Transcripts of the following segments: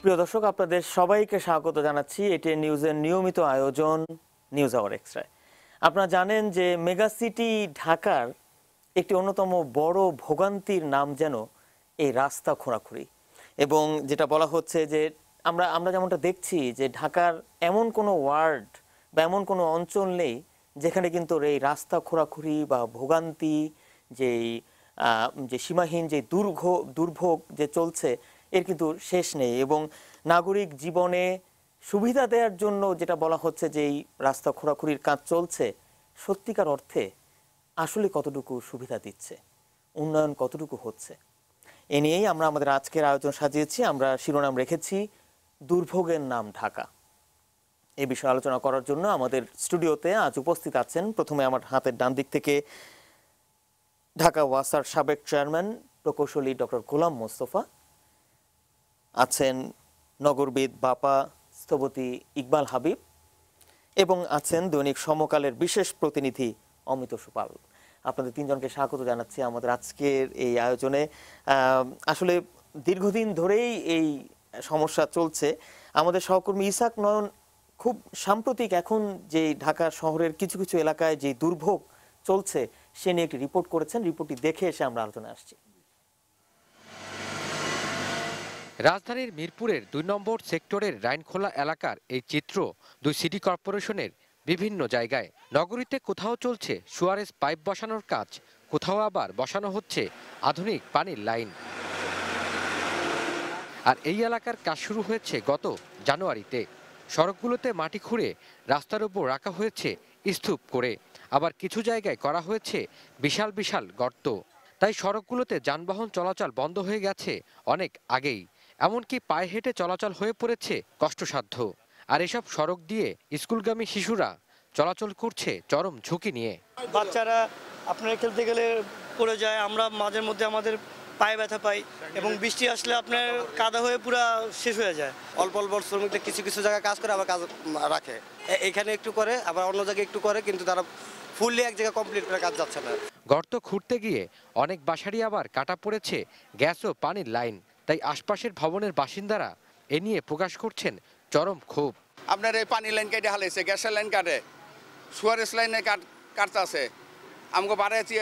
প্রিয় দর্শক, আপনাদের সবাইকে স্বাগত জানাচ্ছি এটিএন নিউজের নিয়মিত আয়োজন নিউজ আওয়ার এক্সট্রায়। আপনারা জানেন যে মেগা সিটি ঢাকার একটি অন্যতম বড় ভোগান্তির নাম যেন এই রাস্তা খোঁড়াখুঁড়ি। এবং যেটা বলা হচ্ছে যে আমরা যেমনটা দেখছি যে ঢাকার এমন কোনো ওয়ার্ড বা এমন কোনো অঞ্চল নেই যেখানে কিন্তু এই রাস্তা খোঁড়াখুঁড়ি বা ভোগান্তি যে সীমাহীন যে দুর্ভোগ যে চলছে এর কিন্তু শেষ নেই। এবং নাগরিক জীবনে সুবিধা দেওয়ার জন্য যেটা বলা হচ্ছে যে এই রাস্তা খোঁড়াখুঁড়ির কাজ চলছে, সত্যিকার অর্থে আসলে কতটুকু সুবিধা দিচ্ছে, উন্নয়ন কতটুকু হচ্ছে, এ নিয়েই আমরা আমাদের আজকের আয়োজন সাজিয়েছি। আমরা শিরোনাম রেখেছি দুর্ভোগের নাম ঢাকা। এই বিষয়ে আলোচনা করার জন্য আমাদের স্টুডিওতে আজ উপস্থিত আছেন, প্রথমে আমার হাতের ডান দিক থেকে ঢাকা ওয়াসার সাবেক চেয়ারম্যান প্রকৌশলী ডক্টর গোলাম মোস্তফা, আছেন নগরবিদ বাপা স্থপতি ইকবাল হাবিব, এবং আছেন দৈনিক সমকালের বিশেষ প্রতিনিধি অমিত সুপাল। আপনাদের তিনজনকে স্বাগত জানাচ্ছি আমাদের আজকের এই আয়োজনে। আসলে দীর্ঘদিন ধরেই এই সমস্যা চলছে। আমাদের সহকর্মী ইসাক নয়ন খুব সাম্প্রতিক এখন যে ঢাকা শহরের কিছু কিছু এলাকায় যে দুর্ভোগ চলছে সে নিয়ে একটি রিপোর্ট করেছেন। রিপোর্টটি দেখে এসে আমরা আলোচনায় আসছি। রাজধানীর মিরপুরের ২ নম্বর সেক্টরের রাইনখোলা এলাকার এই চিত্র দুই সিটি কর্পোরেশনের বিভিন্ন জায়গায়। নগরীতে কোথাও চলছে সুয়ারেজ পাইপ বসানোর কাজ, কোথাও আবার বসানো হচ্ছে আধুনিক পানির লাইন। আর এই এলাকার কাজ শুরু হয়েছে গত জানুয়ারিতে। সড়কগুলোতে মাটি খুঁড়ে রাস্তার উপর রাখা হয়েছে স্তূপ করে, আবার কিছু জায়গায় করা হয়েছে বিশাল বিশাল গর্ত। তাই সড়কগুলোতে যানবাহন চলাচল বন্ধ হয়ে গেছে অনেক আগেই, এমনকি পায়ে হেঁটে চলাচল হয়ে পড়েছে কষ্টসাধ্য। আর এসব সড়ক দিয়ে স্কুলগামী শিশুরা চলাচল করছে চরম ঝুঁকি নিয়ে। বাচ্চারা আপনার খেলতে গেলে পড়ে যায়, আমরা মাঝে মধ্যে আমাদের পায়ে ব্যথা পাই, এবং বৃষ্টি আসলে আপনার কাদা হয়ে পুরো শেষ হয়ে যায়। অল্প অল্প শ্রমিকদের কিছু কিছু জায়গায় কাজ করে, আবার কাজ রাখে, এখানে একটু করে আবার অন্য জায়গায় একটু করে, কিন্তু তারা ফুললি এক জায়গায় কমপ্লিট করে কাজ যাচ্ছে না। গর্ত খুঁড়তে গিয়ে অনেক বাসারই আবার কাটা পড়েছে গ্যাস ও পানির লাইন। তাই আশপাশের ভবনের বাসিন্দারা এ নিয়ে প্রকাশ করছেন চরম ক্ষোভ। আপনার এই পানি লাইন কেটে হালাইছে, গ্যাসের লাইন কাটে, সুয়ারেজ লাইনে কাটতে আছে। আমাকে বাড়াইছি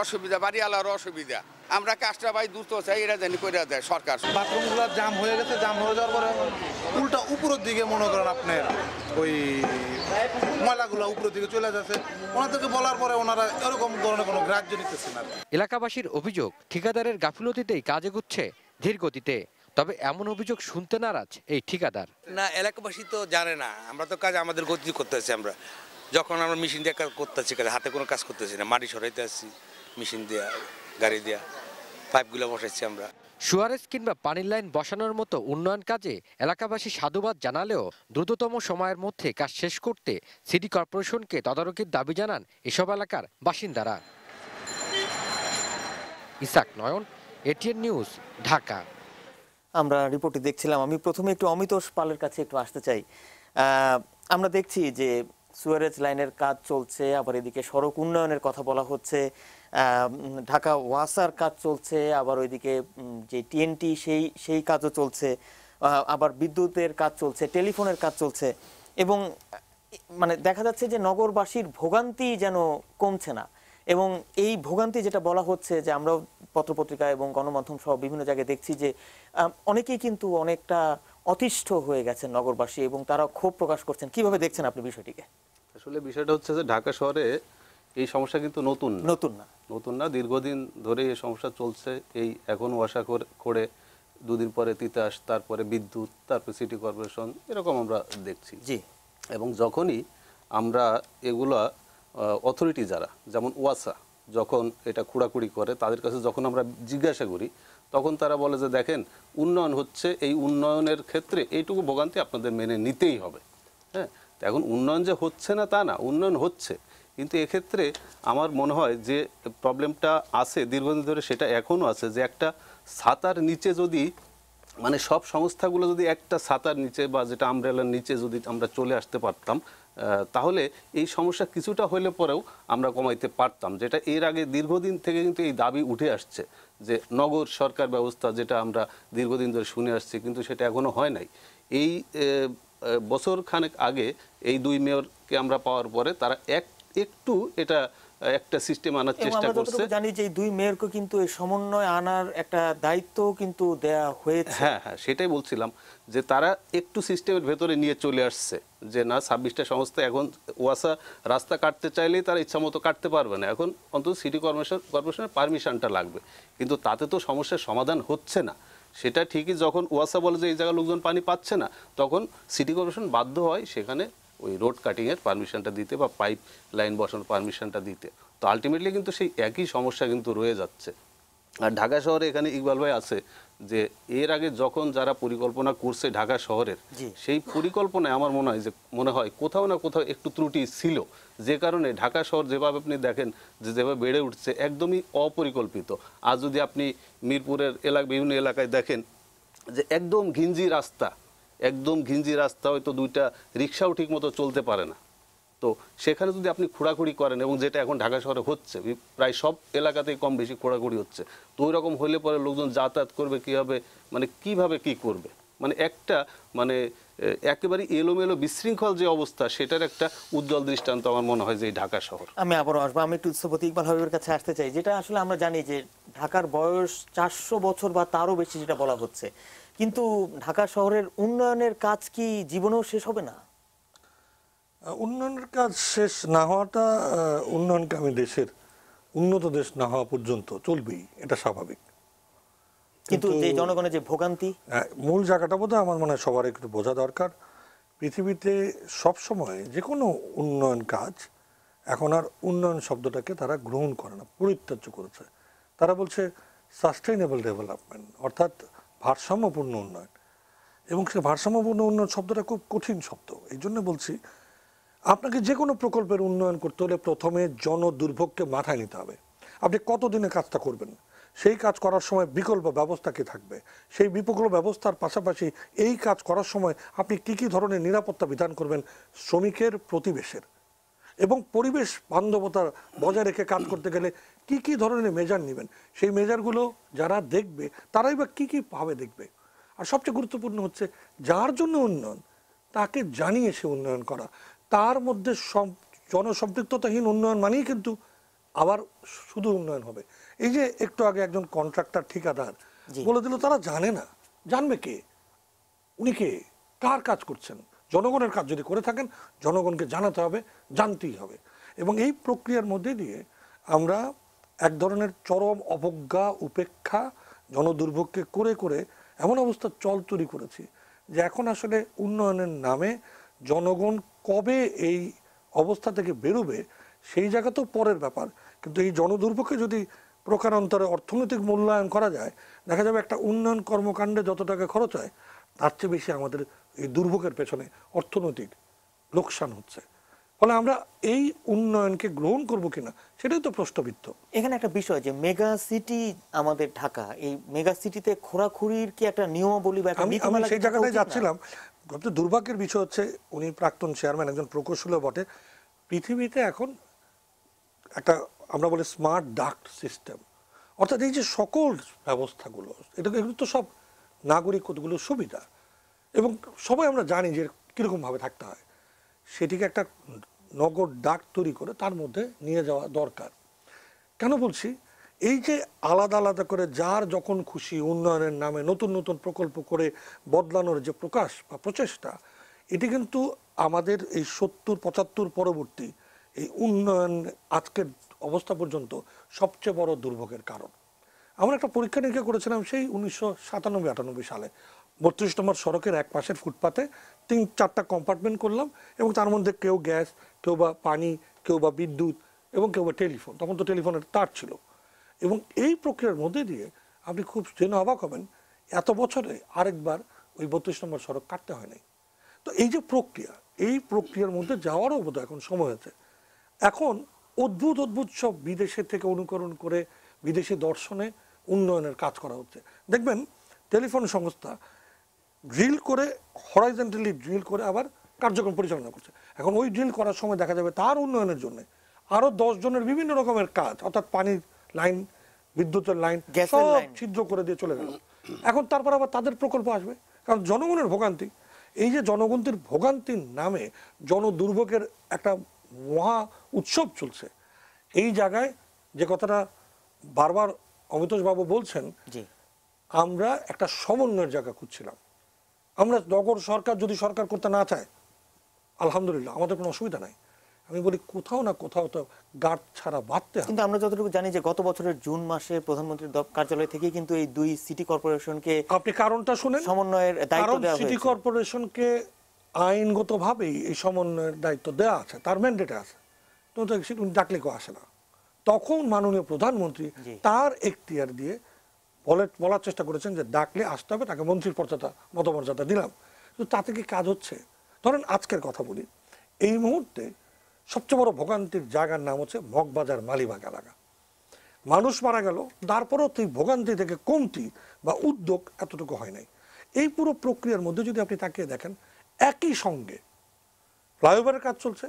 অসুবিধা, বাড়ি আলার অসুবিধা। আমরা কাজটা ভাই দ্রুত চাই, এটা জানি করে দেয় সরকার। বাথরুমগুলো জাম হয়ে গেছে, জাম হয়ে যাওয়ার পরে উল্টা উপরের দিকে মনে করেন আপনার ওই ময়লাগুলো উপরের দিকে চলে যাচ্ছে। ওনাদেরকে বলার পরে ওনারা এরকম ধরনের কোনো গ্রাহ্য নিতেছে না। এলাকাবাসীর অভিযোগ, ঠিকাদারের গাফিলতিতেই কাজ এগুচ্ছে ধীর গতিতে। তবে এমন অভিযোগ শুনতে নারাজ এই ঠিকাদার। না, এলাকাবাসী তো জানে না, আমরা তো কাজ আমাদের গতি করতেছি। আমরা যখন আমরা মেশিন দিয়ে কাজ করতেছি, হাতে কোনো কাজ করতেছি না, মাটি সরাইতে আসছি মেশিন দিয়ে, গাড়ি দিয়া পাইপগুলো বসাইছি আমরা। সুয়ারেজ কিংবা পানির লাইন বসানোর মতো উন্নয়ন কাজে এলাকাবাসী সাধুবাদ জানালেও দ্রুততম সময়ের মধ্যে কাজ শেষ করতে সিটি কর্পোরেশনকে তদারকির দাবি জানান এসব এলাকার বাসিন্দারা। ইসাক নয়ন, এটিএন নিউজ, ঢাকা। আমরা রিপোর্টটি দেখছিলাম। আমি প্রথমে একটু অমিত পালের কাছে একটু আসতে চাই। আমরা দেখছি যে সুয়ারেজ লাইনের কাজ চলছে, আবার এদিকে সড়ক উন্নয়নের কথা বলা হচ্ছে, ঢাকা ওয়াসার কাজ চলছে, আবার ওইদিকে যে টিএনটি সেই কাজও চলছে, আবার বিদ্যুতের কাজ চলছে, টেলিফোনের কাজ চলছে, এবং মানে দেখা যাচ্ছে যে নগরবাসীর ভোগান্তি যেন কমছে না। এবং এই ভোগান্তি যেটা বলা হচ্ছে যে আমরাও পত্রপত্রিকা এবং গণমাধ্যম সহ বিভিন্ন জায়গায় দেখছি যে অনেকেই কিন্তু অনেকটা অতিষ্ঠ হয়ে গেছেন নগরবাসী, এবং তারা ক্ষোভ প্রকাশ করছেন। কিভাবে দেখছেন আপনি বিষয়টিকে? আসলে বিষয়টা হচ্ছে যে ঢাকা শহরে এই সমস্যা কিন্তু নতুন না, দীর্ঘদিন ধরে এই সমস্যা চলছে। এই এখন ওয়াসা করে দুদিন পরে তিতাস, তারপরে বিদ্যুৎ, তারপরে সিটি কর্পোরেশন, এরকম আমরা দেখছি। জি। এবং যখনই আমরা এগুলা অথরিটি যারা, যেমন ওয়াসা যখন এটা খুঁড়াখুড়ি করে, তাদের কাছে যখন আমরা জিজ্ঞাসা করি, তখন তারা বলে যে দেখেন উন্নয়ন হচ্ছে, এই উন্নয়নের ক্ষেত্রে এইটুকু ভোগান্তি আপনাদের মেনে নিতেই হবে। হ্যাঁ, এখন উন্নয়ন যে হচ্ছে না তা না, উন্নয়ন হচ্ছে, কিন্তু এক্ষেত্রে আমার মনে হয় যে প্রবলেমটা আছে দীর্ঘদিন ধরে, সেটা এখনও আছে, যে একটা ছাতার নিচে যদি মানে সব সংস্থাগুলো যদি একটা ছাতার নিচে বা যেটা আমব্রেলার নিচে যদি আমরা চলে আসতে পারতাম, তাহলে এই সমস্যা কিছুটা হলে পরেও আমরা কমাইতে পারতাম। যেটা এর আগে দীর্ঘদিন থেকে কিন্তু এই দাবি উঠে আসছে যে নগর সরকার ব্যবস্থা, যেটা আমরা দীর্ঘদিন ধরে শুনে আসছি, কিন্তু সেটা এখনো হয় নাই। এই বছর খানেক আগে এই 2 মেয়রকে আমরা পাওয়ার পরে তারা একটু এটা একটা সিস্টেম আনার এবং চেষ্টা আমরা করছে। যতটুকু জানি যে এই 2 মেয়রকে কিন্তু এই সমন্বয় আনার একটা দায়িত্ব কিন্তু দেয়া হয়েছে। হ্যাঁ হ্যাঁ, সেটাই বলছিলাম যে তারা একটু সিস্টেমের ভেতরে নিয়ে চলে আসছে, যে না 26টা সংস্থা এখন ওয়াসা রাস্তা কাটতে চাইলেই তারা ইচ্ছামতো কাটতে পারবে না, এখন অন্তত সিটি কর্পোরেশনের পারমিশনটা লাগবে। কিন্তু তাতে তো সমস্যার সমাধান হচ্ছে না। সেটা ঠিকই, যখন ওয়াসা বলে যে এই জায়গায় লোকজন পানি পাচ্ছে না, তখন সিটি কর্পোরেশন বাধ্য হয় সেখানে ওই রোড কাটিংয়ের পারমিশনটা দিতে বা পাইপ লাইন বসানোর পারমিশনটা দিতে। তো আলটিমেটলি কিন্তু সেই একই সমস্যা কিন্তু রয়ে যাচ্ছে। আর ঢাকা শহরে এখানে ইকবাল ভাই আছে যে এর আগে যখন যারা পরিকল্পনা করছে ঢাকা শহরের, সেই পরিকল্পনায় আমার মনে হয় কোথাও না কোথাও একটু ত্রুটি ছিল, যে কারণে ঢাকা শহর যেভাবে আপনি দেখেন যে যেভাবে বেড়ে উঠছে একদমই অপরিকল্পিত। আর যদি আপনি মিরপুরের বিভিন্ন এলাকায় দেখেন যে একদম ঘিঞ্জি রাস্তা, হয়তো 2টা রিক্সাও ঠিক মতো চলতে পারে না। তো সেখানে যদি আপনি খোঁড়াখুড়ি করেন, এবং যেটা এখন ঢাকা শহরে হচ্ছে, প্রায় সব এলাকাতেই কম বেশি খোঁড়াখুড়ি হচ্ছে, তো ওই রকম হলে পরে লোকজন যাতায়াত করবে কীভাবে, মানে কিভাবে কি করবে, মানে একটা একেবারে এলোমেলো বিশৃঙ্খল যে অবস্থা, সেটার একটা উজ্জ্বল দৃষ্টান্ত আমার মনে হয় যে এই ঢাকা শহর। আমি আবারও আসবো, আমি একটু স্থপতি ইকবাল হাবিবের কাছে আসতে চাই। যেটা আসলে আমরা জানি যে ঢাকার বয়স 400 বছর বা তারও বেশি যেটা বলা হচ্ছে, কিন্তু ঢাকা শহরের উন্নয়নের কাজ কি জীবনেও শেষ হবে না? উন্নয়নের কাজ শেষ না হওয়াটা উন্নয়নকামী দেশের, উন্নত দেশ না হওয়া পর্যন্ত চলবেই, এটা স্বাভাবিক। কিন্তু যে জনগণের যে ভোগান্তি, মূল জায়গাটা বোধহয় আমার মনে হয় সবার একটু বোঝা দরকার। পৃথিবীতে সব সময় যে কোনো উন্নয়ন কাজ এখন আর উন্নয়ন শব্দটাকে তারা গ্রহণ করে না, পরিত্যাজ্য করেছে। তারা বলছে সাস্টেইনেবল ডেভেলপমেন্ট, অর্থাৎ ভারসাম্যপূর্ণ উন্নয়ন। এবং সে ভারসাম্যপূর্ণ উন্নয়ন শব্দটা খুব কঠিন শব্দ। এই জন্য বলছি, আপনাকে যে কোনো প্রকল্পের উন্নয়ন করতে হলে প্রথমে জনদুর্ভোগকে মাথায় নিতে হবে। আপনি কতদিনে কাজটা করবেন, সেই কাজ করার সময় বিকল্প ব্যবস্থা কি থাকবে, সেই বিকল্প ব্যবস্থার পাশাপাশি এই কাজ করার সময় আপনি কি কি ধরনের নিরাপত্তা বিধান করবেন শ্রমিকের, প্রতিবেশের, এবং পরিবেশ বান্ধবতা বজায় রেখে কাজ করতে গেলে কি কি ধরনের মেজার নেবেন, সেই মেজারগুলো যারা দেখবে তারাই বা কী কী ভাবে দেখবে। আর সবচেয়ে গুরুত্বপূর্ণ হচ্ছে যার জন্য উন্নয়ন তাকে জানিয়ে সে উন্নয়ন করা। তার মধ্যে জনসম্পৃক্ততাহীন উন্নয়ন মানেই কিন্তু আবার শুধু উন্নয়ন হবে। এই যে একটু আগে একজন কন্ট্রাক্টর, ঠিকাদার বলে দিল, তারা জানে না, জানবে কে, উনি কে, কার কাজ করছেন। জনগণের কাজ যদি করে থাকেন, জনগণকে জানাতে হবে, জানতেই হবে। এবং এই প্রক্রিয়ার মধ্যে দিয়ে আমরা এক ধরনের চরম অবজ্ঞা, উপেক্ষা, জনদুর্ভোগকে করে করে এমন অবস্থা চল তৈরি করেছি যে এখন আসলে উন্নয়নের নামে জনগণ কবে এই অবস্থা থেকে বেরোবে সেই জায়গা তো পরের ব্যাপার। কিন্তু এই জনদুর্ভোগকে যদি প্রকারান্তরে অর্থনৈতিক মূল্যায়ন করা যায়, দেখা যাবে একটা উন্নয়ন কর্মকাণ্ডে যত টাকা খরচ হয় তার চেয়ে বেশি আমাদের এই দুর্ভোগের পেছনে অর্থনৈতিক লোকসান হচ্ছে। ফলে আমরা এই উন্নয়নকে গ্রহণ করব কিনা সেটাই তো প্রশ্নবিদ্ধ। এখানে একটা বিষয় যে মেগা সিটি আমাদের ঢাকা, এই মেগা সিটিতে খোরাখুরির কি একটা নিয়মাবলী বা একটা নীতিমালা? আমি সেই জায়গাটায় যাচ্ছিলাম। সবচেয়ে দুর্ভাগ্যের বিষয় হচ্ছে, উনি প্রাক্তন চেয়ারম্যান, একজন প্রকৌশলীও বটে, পৃথিবীতে এখন একটা আমরা বলি স্মার্ট ডাক্ট সিস্টেম, অর্থাৎ এই যে সকল ব্যবস্থাগুলো, এগুলো তো সব নাগরিক কতগুলো সুবিধা, এবং সবাই আমরা জানি যে কীরকমভাবে থাকতে হয়, সেটিকে একটা নগদ ডাক তৈরি করে তার মধ্যে নিয়ে যাওয়া দরকার। কেন বলছি, এই যে আলাদা আলাদা করে যার যখন খুশি উন্নয়নের নামে নতুন নতুন প্রকল্প করে বদলানোর যে প্রকাশ বা প্রচেষ্টা, এটি কিন্তু আমাদের এই 70-75 পরবর্তী এই উন্নয়ন আজকের অবস্থা পর্যন্ত সবচেয়ে বড় দুর্ভোগের কারণ। আমরা একটা পরীক্ষা নিরীক্ষা করেছিলাম সেই 1997-98 সালে। 32 নম্বর সড়কের এক পাশের ফুটপাতে 3-4টা কম্পার্টমেন্ট করলাম, এবং তার মধ্যে কেউ গ্যাস, কেউ বা পানি, কেউ বা বিদ্যুৎ, এবং কেউ বা টেলিফোন। তখন তো টেলিফোনের তার ছিল। এবং এই প্রক্রিয়ার মধ্যে দিয়ে আপনি খুব জেনে অবাক হবেন, এত বছরে আরেকবার ওই 32 নম্বর সড়ক কাটতে হয় নাই। তো এই যে প্রক্রিয়া, এই প্রক্রিয়ার মধ্যে যাওয়ারও বোধ এখন সময় হয়েছে। এখন অদ্ভুত অদ্ভুত সব বিদেশের থেকে অনুকরণ করে বিদেশি দর্শনে উন্নয়নের কাজ করা হচ্ছে। দেখবেন টেলিফোন সংস্থা ড্রিল করে, হরাইজন্টালি ড্রিল করে আবার কার্যক্রম পরিচালনা করছে। এখন ওই ড্রিল করার সময় দেখা যাবে তার উন্নয়নের জন্য আরও 10 জনের বিভিন্ন রকমের কাজ, অর্থাৎ পানির লাইন বিদ্যুতের লাইন গ্যাসের সব লাইন। ছিদ্র করে দিয়ে চলে গেল। এখন তারপর আবার তাদের প্রকল্প আসবে, কারণ জনগণের ভোগান্তি, এই যে জনগণের ভোগান্তির নামে জনদুর্ভোগের একটা মহা উৎসব চলছে। এই জায়গায় যে কথাটা বারবার অমিতোষবাবু বলছেন, জি আমরা একটা সমন্বয়ের জায়গা খুঁজছিলাম। আমরা নগর সরকার যদি সরকার করতে না চায়, আলহামদুলিল্লাহ আমাদের কোনো অসুবিধা নাই। আমি বলি কোথাও না কোথাও তো গাঁট ছাড়া বাঁধতে হবে। কিন্তু আমরা যতটুকু জানি যে গত বছরের জুন মাসে প্রধানমন্ত্রীর কার্যালয় থেকে কিন্তু এই দুই সিটি কর্পোরেশনকে আপনি কারণটা শুনেন, সমন্বয়ের দায়িত্ব কারণ দেওয়া সিটি হয়েছে। কর্পোরেশনকে আইনগতভাবেই এই সমন্বয়ের দায়িত্ব দেওয়া আছে, তার ম্যান্ডেটে আছে, তো উনি ডাকলে কেউ আসে না। তখন মাননীয় প্রধানমন্ত্রী জি। তার এখতিয়ার দিয়ে বলার চেষ্টা করেছেন যে ডাকলে আসতে হবে, তাকে মন্ত্রীর মতমর্যাদা দিলাম। কিন্তু তাতে কি কাজ হচ্ছে? ধরেন আজকের কথা বলি, এই মুহূর্তে সবচেয়ে বড় ভোগান্তির জায়গার নাম হচ্ছে মগবাজার মালিবাগ এলাকা। মানুষ মারা গেল, তারপরেও তুই ভোগান্তি থেকে কমতি বা উদ্যোগ এতটুকু হয় নাই। এই পুরো প্রক্রিয়ার মধ্যে যদি আপনি তাকিয়ে দেখেন, একই সঙ্গে ফ্লাইওভারের কাজ চলছে,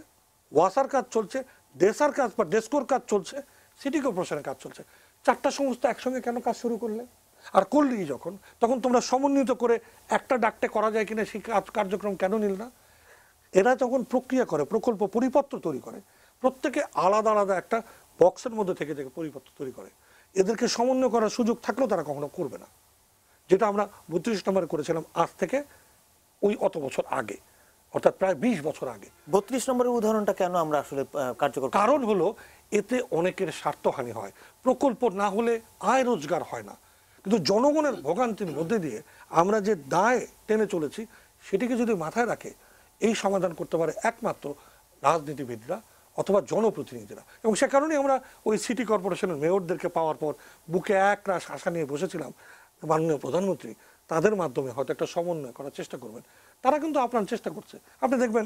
ওয়াসার কাজ চলছে, ডেসার কাজ বা ডেস্কোর কাজ চলছে, সিটি কর্পোরেশনের কাজ চলছে। চারটা সংস্থা একসঙ্গে কেন কাজ শুরু করলে? আর করলেই যখন, তখন তোমরা সমন্বিত করে একটা ডাকতে করা যায় কিনা সেই কার্যক্রম কেন নিল না? এরা যখন প্রক্রিয়া করে, প্রকল্প পরিপত্র তৈরি করে, প্রত্যেকে আলাদা আলাদা একটা বক্সের মধ্যে থেকে থেকে পরিপত্র তৈরি করে। এদেরকে সমন্বয় করার সুযোগ থাকলেও তারা কখনো করবে না, যেটা আমরা 32 নম্বরে করেছিলাম আজ থেকে ওই অত বছর আগে, অর্থাৎ প্রায় 20 বছর আগে। 32 নম্বরের উদাহরণটা কেন আমরা আসলে কার্যকর করব? কারণ হলো এতে অনেকের স্বার্থহানি হয়, প্রকল্প না হলে আয় রোজগার হয় না। কিন্তু জনগণের ভোগান্তির মধ্যে দিয়ে আমরা যে দায় টেনে চলেছি, সেটিকে যদি মাথায় রাখে এই সমাধান করতে পারে একমাত্র রাজনীতিবিদরা অথবা জনপ্রতিনিধিরা। এবং সে কারণেই আমরা ওই সিটি কর্পোরেশনের মেয়রদেরকে পাওয়ার পর বুকে এক রাশ আশা নিয়ে বসেছিলাম, মাননীয় প্রধানমন্ত্রী তাদের মাধ্যমে হয়তো একটা সমন্বয় করার চেষ্টা করবেন। তারা কিন্তু আপনার চেষ্টা করছে। আপনি দেখবেন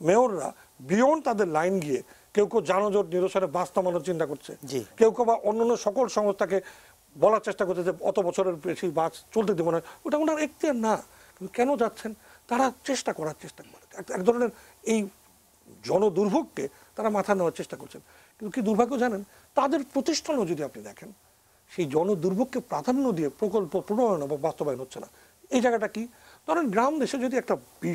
মেয়ররা বিয়ন্ড তাদের লাইন গিয়ে কেউ কেউ যানজট নিরসনে বাস থামানোর চিন্তা করছে, জি। কেউ কেউ বা অন্যান্য সকল সংস্থাকে বলার চেষ্টা করছে যে অত বছরের বেশি বাস চলতে দেবো না। ওটা ওনার এখতিয়ার না, কিন্তু কেন যাচ্ছেন? তারা চেষ্টা করার চেষ্টা করে এক ধরনের এই জনদুর্ভোগকে তারা মাথা নেওয়ার চেষ্টা করছেন। কিন্তু কি দুর্ভাগ্য জানেন, তাদের প্রতিষ্ঠানও যদি আপনি দেখেন, সেই জনদুর্ভোগকে প্রাধান্য দিয়ে প্রকল্প প্রণয়ন বা বাস্তবায়ন হচ্ছে না। এই জায়গাটা কি? ধরেন গ্রাম দেশে যদি একটা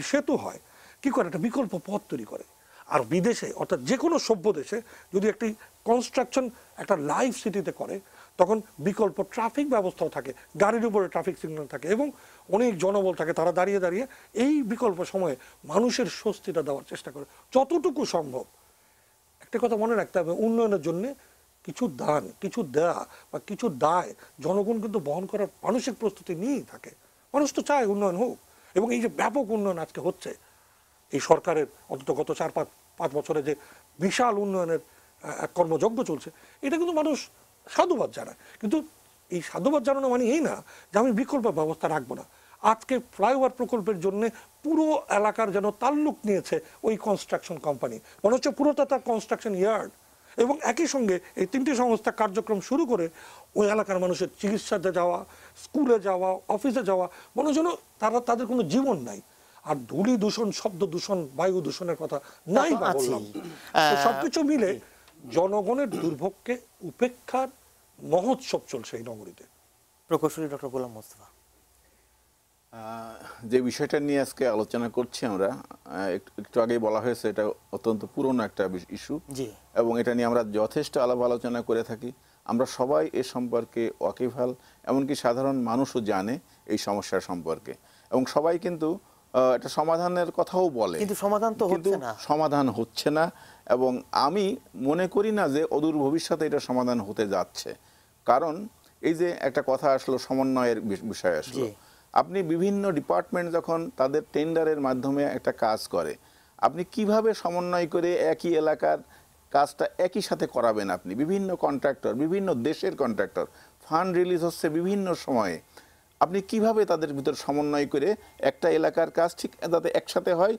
সেতু হয়, কি করে একটা বিকল্প পথ তৈরি করে। আর বিদেশে অর্থাৎ যে কোনো সভ্য দেশে যদি একটি কনস্ট্রাকশন একটা লাইভ সিটিতে করে, তখন বিকল্প ট্রাফিক ব্যবস্থাও থাকে, গাড়ির উপরে ট্রাফিক সিগন্যাল থাকে এবং অনেক জনবল থাকে, তারা দাঁড়িয়ে দাঁড়িয়ে এই বিকল্প সময়ে মানুষের স্বস্তিটা দেওয়ার চেষ্টা করে যতটুকু সম্ভব। একটা কথা মনে রাখতে হবে, উন্নয়নের জন্য কিছু দান, কিছু দেয়া বা কিছু দায় জনগণ কিন্তু বহন করার মানসিক প্রস্তুতি নিয়েই থাকে। মানুষ তো চায় উন্নয়ন হোক, এবং এই যে ব্যাপক উন্নয়ন আজকে হচ্ছে এই সরকারের অন্তত গত 4-5 বছরে যে বিশাল উন্নয়নের এক কর্মযজ্ঞ চলছে, এটা কিন্তু মানুষ সাধুবাদ জানায়। কিন্তু এই সাধুবাদ জানানো মানে এই না যে আমি বিকল্প ব্যবস্থা রাখবো না। আজকে ফ্লাইওভার প্রকল্পের জন্য পুরো এলাকার যেন তাল্লুক নিয়েছে ওই কনস্ট্রাকশন কোম্পানি, মনে হচ্ছে পুরোটা তার কনস্ট্রাকশন ইয়ার্ড। এবং একই সঙ্গে এই 3টি সংস্থা কার্যক্রম শুরু করে ওই এলাকার মানুষের চিকিৎসাতে যাওয়া, স্কুলে যাওয়া, অফিসে যাওয়া, মনে যেন তাদের কোনো জীবন নাই। আর ধূলি দূষণ, শব্দ দূষণ, বায়ু দূষণের কথা নাই বা বললাম। তো সবকিছু মিলে জনগণের দুর্ভোগকে উপেক্ষার মহোৎসব চলছে এই নগরীতে। প্রকৌশলী ডক্টর গোলাম মোস্তফা, যে বিষয়টা নিয়ে আজকে আলোচনা করছি আমরা, একটু আগেই বলা হয়েছে এটা অত্যন্ত পুরনো একটা ইস্যু, জি, এবং এটা নিয়ে আমরা যথেষ্ট আলাপ আলোচনা করে থাকি। আমরা সবাই এ সম্পর্কে ওয়াকিবহাল, এমনকি সাধারণ মানুষও জানে এই সমস্যার সম্পর্কে, এবং সবাই কিন্তু এটা সমাধানের কথাও বলে, কিন্তু সমাধান তো হচ্ছে না। সমাধান হচ্ছে না, এবং আমি মনে করি না যে অদূর ভবিষ্যতে এটা সমাধান হতে যাচ্ছে। কারণ এই যে একটা কথা আসলো, সমন্বয়ের বিষয় আসলো, আপনি বিভিন্ন ডিপার্টমেন্ট যখন তাদের টেন্ডারের মাধ্যমে একটা কাজ করে, আপনি কিভাবে সমন্বয় করে একই এলাকার কাজটা একই সাথে করাবেন? আপনি বিভিন্ন কন্ট্রাক্টর, বিভিন্ন দেশের কন্ট্রাক্টর, ফান্ড রিলিজ হচ্ছে বিভিন্ন সময়ে, আপনি কিভাবে তাদের ভিতর সমন্বয় করে একটা এলাকার কাজ ঠিক যাতে একসাথে হয়,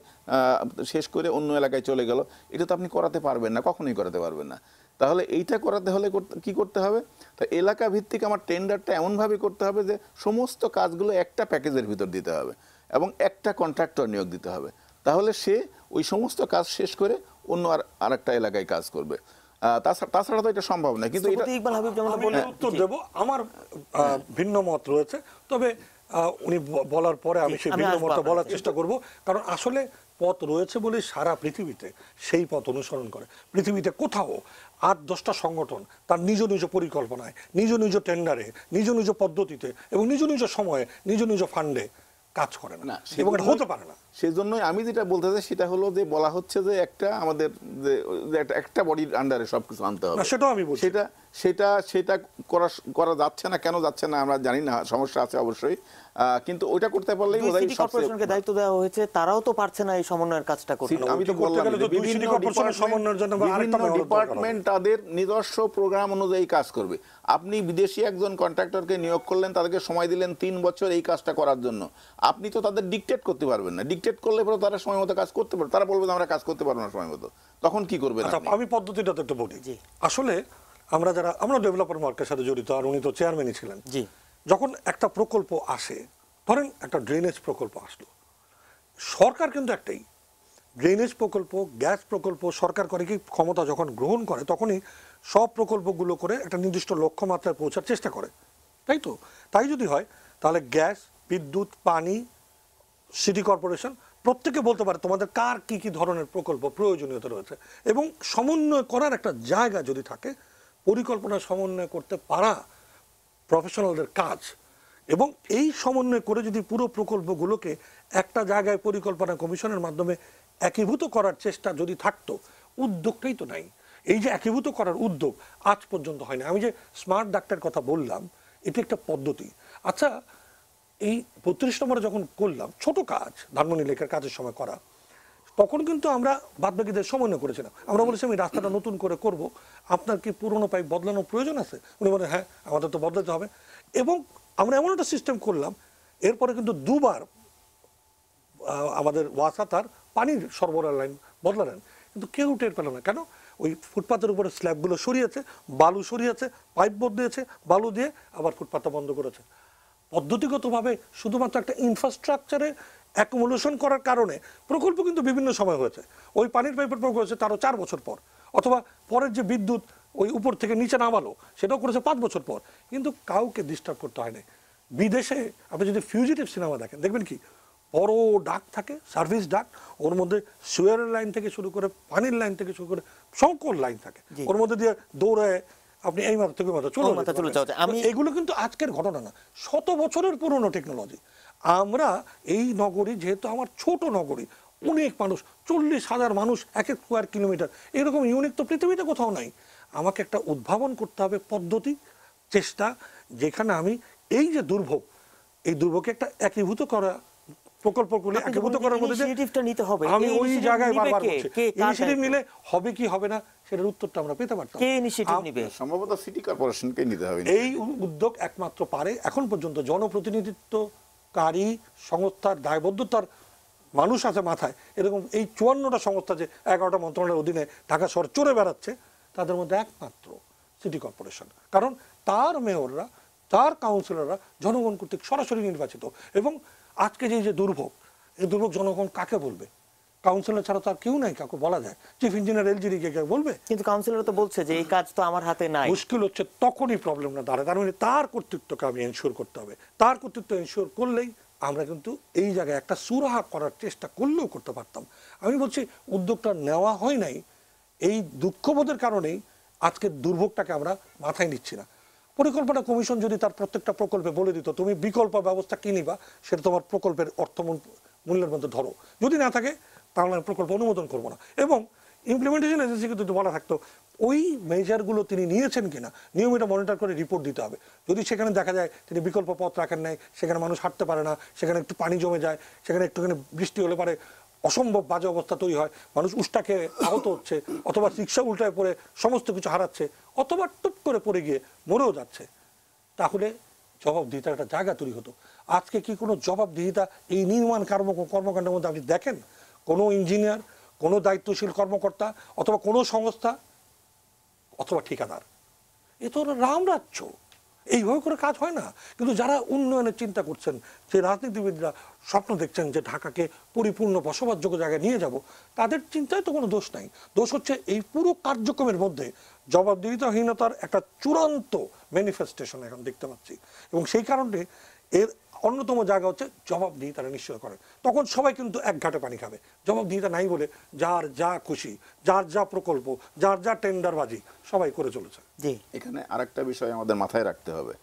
শেষ করে অন্য এলাকায় চলে গেল, এটা তো আপনি করাতে পারবেন না, কখনোই করাতে পারবেন না। তাহলে এইটা করাতে হলে কি করতে হবে? তা এলাকা ভিত্তিক আমার টেন্ডারটা এমনভাবে করতে হবে যে সমস্ত কাজগুলো একটা প্যাকেজের ভিতর দিতে হবে এবং একটা কন্ট্রাক্টর নিয়োগ দিতে হবে। তাহলে সে ওই সমস্ত কাজ শেষ করে অন্য আরেকটা এলাকায় কাজ করবে। তাছাড়া তো এটা সম্ভব না। কিন্তু এটা স্থপতি ইকবাল হাবিব যেমন আমি বললেন, উত্তর দেব, আমার ভিন্ন মত রয়েছে, তবে উনি বলার পরে আমি সেই আমি ভিন্ন আসবো মত আপনার বলার কাছে। চেষ্টা করব, কারণ আসলে পথ রয়েছে বলে সারা পৃথিবীতে সেই পথ অনুসরণ করে। পৃথিবীতে কোথাও 8-10টা সংগঠন তার নিজ নিজ পরিকল্পনায়, নিজ নিজ টেন্ডারে, নিজ নিজ পদ্ধতিতে এবং নিজ নিজ সময়ে, নিজ নিজ ফান্ডে কাজ করে না, এবং এটা হতে পারে না। সেজন্যই আমি যেটা বলতে চাই সেটা হলো যে বলা হচ্ছে যে একটা আমাদের যে একটা বডির আন্ডারে সবকিছু আনতে হবে, না, সেটাও আমি বলছি। সেটা সেটা সেটা করা যাচ্ছে না। কেন যাচ্ছে না আমরা জানি না, সমস্যা আছে অবশ্যই, কিন্তু ওইটা করতে পারলেই বোধহয় সিটি কর্পোরেশনকে দায়িত্ব দেওয়া হয়েছে, তারাও তো পারছে না এই সমন্বয়ের কাজটা করতে। আমি তো বললাম যে বিভিন্ন ডিপার্টমেন্ট তাদের নিজস্ব প্রোগ্রাম অনুযায়ী কাজ করবে। আপনি বিদেশি একজন কন্ট্রাক্টরকে নিয়োগ করলেন, তাদেরকে সময় দিলেন 3 বছর এই কাজটা করার জন্য, আপনি তো তাদের ডিকটেট করতে পারবেন না। ডিকটেট করলে পরে তারা সময় মতো কাজ করতে পারবে, তারা বলবে আমরা কাজ করতে পারবো না সময় মতো, তখন কি করবেন? আমি পদ্ধতিটা তো একটু বলি। আসলে আমরা ডেভেলপার মার্কের সাথে জড়িত, আর উনি তো চেয়ারম্যানই ছিলেন। যখন একটা প্রকল্প আসে, ধরেন একটা ড্রেনেজ প্রকল্প আসলো, সরকার কিন্তু একটাই, ড্রেনেজ প্রকল্প, গ্যাস প্রকল্প, সরকার করে কি ক্ষমতা যখন গ্রহণ করে তখনই সব প্রকল্পগুলো করে একটা নির্দিষ্ট লক্ষ্যমাত্রায় পৌঁছার চেষ্টা করে, তাই তো? তাই যদি হয় তাহলে গ্যাস, বিদ্যুৎ, পানি, সিটি কর্পোরেশন প্রত্যেকে বলতে পারে তোমাদের কার কি কি ধরনের প্রকল্প প্রয়োজনীয়তা রয়েছে, এবং সমন্বয় করার একটা জায়গা যদি থাকে, পরিকল্পনা সমন্বয় করতে পারা প্রফেশনালদের কাজ, এবং এই সমন্বয় করে যদি পুরো প্রকল্পগুলোকে একটা জায়গায় পরিকল্পনা কমিশনের মাধ্যমে একীভূত করার চেষ্টা যদি থাকতো, উদ্যোগটাই তো নাই। এই যে একীভূত করার উদ্যোগ আজ পর্যন্ত হয়নি। আমি যে স্মার্ট ডাক্তার কথা বললাম, এটি একটা পদ্ধতি। আচ্ছা, এই 32 নম্বরে যখন করলাম, ছোট কাজ, ধানমন্ডি লেকের কাজের সময় করা, তখন কিন্তু আমরা বাদবাকিদের সমন্বয় করেছিলাম। আমরা বলেছি আমি রাস্তাটা নতুন করে করব, আপনার কি পুরনো পাইপ বদলানোর প্রয়োজন আছে? উনি বলেন হ্যাঁ, আমাদের তো বদলাতে হবে। এবং আমরা এমন একটা সিস্টেম করলাম, এরপরে কিন্তু 2 বার আমাদের ওয়াসা তার পানির সরবরাহ লাইন বদলালেন, কিন্তু কেউ টের পেল না। কেন? ওই ফুটপাতের উপরে স্ল্যাবগুলো সরিয়েছে, বালু সরিয়েছে, পাইপ বদলিয়েছে, বালু দিয়ে আবার ফুটপাতটা বন্ধ করেছে। পদ্ধতিগতভাবে শুধুমাত্র একটা ইনফ্রাস্ট্রাকচারে অ্যাকুমুলেশন করার কারণে প্রকল্প কিন্তু বিভিন্ন সময় হয়েছে। ওই পানির পাইপের প্রকল্প হয়েছে তারও 4 বছর পর, অথবা পরের যে বিদ্যুৎ ওই উপর থেকে নিচে নামালো সেটাও করেছে 5 বছর পর, কিন্তু কাউকে ডিস্টার্ব করতে হয় না। বিদেশে আপনি যদি ফিউজিটিভ সিনেমা দেখেন, দেখবেন কি বড় ডাক থাকে, সার্ভিস ডাক, ওর মধ্যে সুয়ারের লাইন থেকে শুরু করে পানির লাইন থেকে শুরু করে সকল লাইন থাকে, ওর মধ্যে দিয়ে দৌড়ায় আপনি এই মাথা থেকে মাথা চলে। এগুলো কিন্তু আজকের ঘটনা না, 100 বছরের পুরনো টেকনোলজি। আমরা এই নগরী, যেহেতু আমার ছোট নগরী, অনেক মানুষ, 40,000 মানুষ 1 স্কোয়ার কিলোমিটার, এরকম ইউনিক তো পৃথিবীতে কোথাও নাই। আমাকে একটা উদ্ভাবন করতে হবে পদ্ধতি, চেষ্টা, যেখানে আমি এই যে দুর্ভোগ, এই দুর্ভোগকে একটা একীভূত করা, প্রকল্পগুলো একীভূত করার মধ্যে নিতে হবে। আমি ওই জায়গায় বারবার বলছি, ইনিশিয়েটিভ নিলে হবে কি হবে না সেটার উত্তরটা আমরা পেতে পারতাম। কে ইনিশিয়েটিভ নেবে? সম্ভবত সিটি কর্পোরেশনকে নিতে হবে। এই উদ্যোগ একমাত্র পারে এখন পর্যন্ত জনপ্রতিনিধিত্বকারী সংস্থার দায়বদ্ধতার মানুষ আছে মাথায়, এরকম এই 54টা সংস্থা যে 11টা মন্ত্রণালয়ের অধীনে ঢাকা শহর চড়ে বেড়াচ্ছে, তাদের মধ্যে একমাত্র সিটি কর্পোরেশন। কারণ তার মেয়ররা, তার কাউন্সিলররা জনগণ কর্তৃক সরাসরি নির্বাচিত। এবং আজকে যে দুর্ভোগ, এই দুর্ভোগ জনগণ কাকে বলবে? কাউন্সিলর ছাড়া তার কেউ নাই, কাকে বলা যায়? চিফ ইঞ্জিনিয়ার এলজিডি কে বলবে? কিন্তু কাউন্সিলর তো বলছে যে এই কাজ তো আমার হাতে নাই। মুশকিল হচ্ছে তখনই প্রবলেমটা দাঁড়ায়, তার মানে তার কর্তৃত্বকে আমি এনশিওর করতে হবে। তার কর্তৃত্ব এনশিওর করলেই আমরা কিন্তু এই জায়গায় একটা সুরাহা করার চেষ্টা করলেও করতে পারতাম। আমি বলছি উদ্যোগটা নেওয়া হয় নাই, এই দুঃখবোধের কারণেই আজকের দুর্ভোগটাকে আমরা মাথায় নিচ্ছি না। পরিকল্পনা কমিশন যদি তার প্রত্যেকটা প্রকল্পে বলে দিত তুমি বিকল্প ব্যবস্থা কি নিবা, সেটা তোমার প্রকল্পের অর্থ মূল্যের মধ্যে ধরো, যদি না থাকে তাহলে প্রকল্প অনুমোদন করবো না। এবং ইমপ্লিমেন্টেশন এজেন্সিকে যদি বলা থাকতো ওই মেজারগুলো তিনি নিয়েছেন কিনা নিয়মিত মনিটর করে রিপোর্ট দিতে হবে। যদি সেখানে দেখা যায় তিনি বিকল্প পথ রাখেন নাই, সেখানে মানুষ হাঁটতে পারে না, সেখানে একটু পানি জমে যায়, সেখানে একটুখানি বৃষ্টি হলে পারে অসম্ভব বাজে অবস্থা তৈরি হয়, মানুষ উষ্টাকে আহত হচ্ছে, অথবা রিক্সা উল্টায় পড়ে সমস্ত কিছু হারাচ্ছে, অথবা টুপ করে পড়ে গিয়ে মরেও যাচ্ছে, তাহলে জবাবদিহিতার একটা জায়গা তৈরি হতো। আজকে কি কোনো জবাবদিহিতা এই নির্মাণ কর্মকাণ্ডের মধ্যে আপনি দেখেন? কোনো ইঞ্জিনিয়ার, কোনো দায়িত্বশীল কর্মকর্তা, অথবা কোনো সংস্থা, অথবা ঠিকাদার, এ তো রামরাজ্য। এইভাবে করে কাজ হয় না। কিন্তু যারা উন্নয়নের চিন্তা করছেন, যে রাজনীতিবিদরা স্বপ্ন দেখছেন যে ঢাকাকে পরিপূর্ণ বসবাসযোগ্য জায়গায় নিয়ে যাব, তাদের চিন্তায় তো কোনো দোষ নাই। দোষ হচ্ছে এই পুরো কার্যক্রমের মধ্যে জবাবদিহিতাহীনতার একটা চূড়ান্ত ম্যানিফেস্টেশন এখন দেখতে পাচ্ছি। এবং সেই কারণে এর অন্যতম জায়গা হচ্ছে জবাবদিহি তারা নিশ্চয় করে। তখন সবাই কিন্তু এক ঘাটে পানি খাবে। জবাবদিহিতা নাই বলে যার যা খুশি, যার যা প্রকল্প, যার যা টেন্ডারবাজি সবাই করে চলেছে। জি, এখানে আরেকটা বিষয় আমাদের মাথায় রাখতে হবে,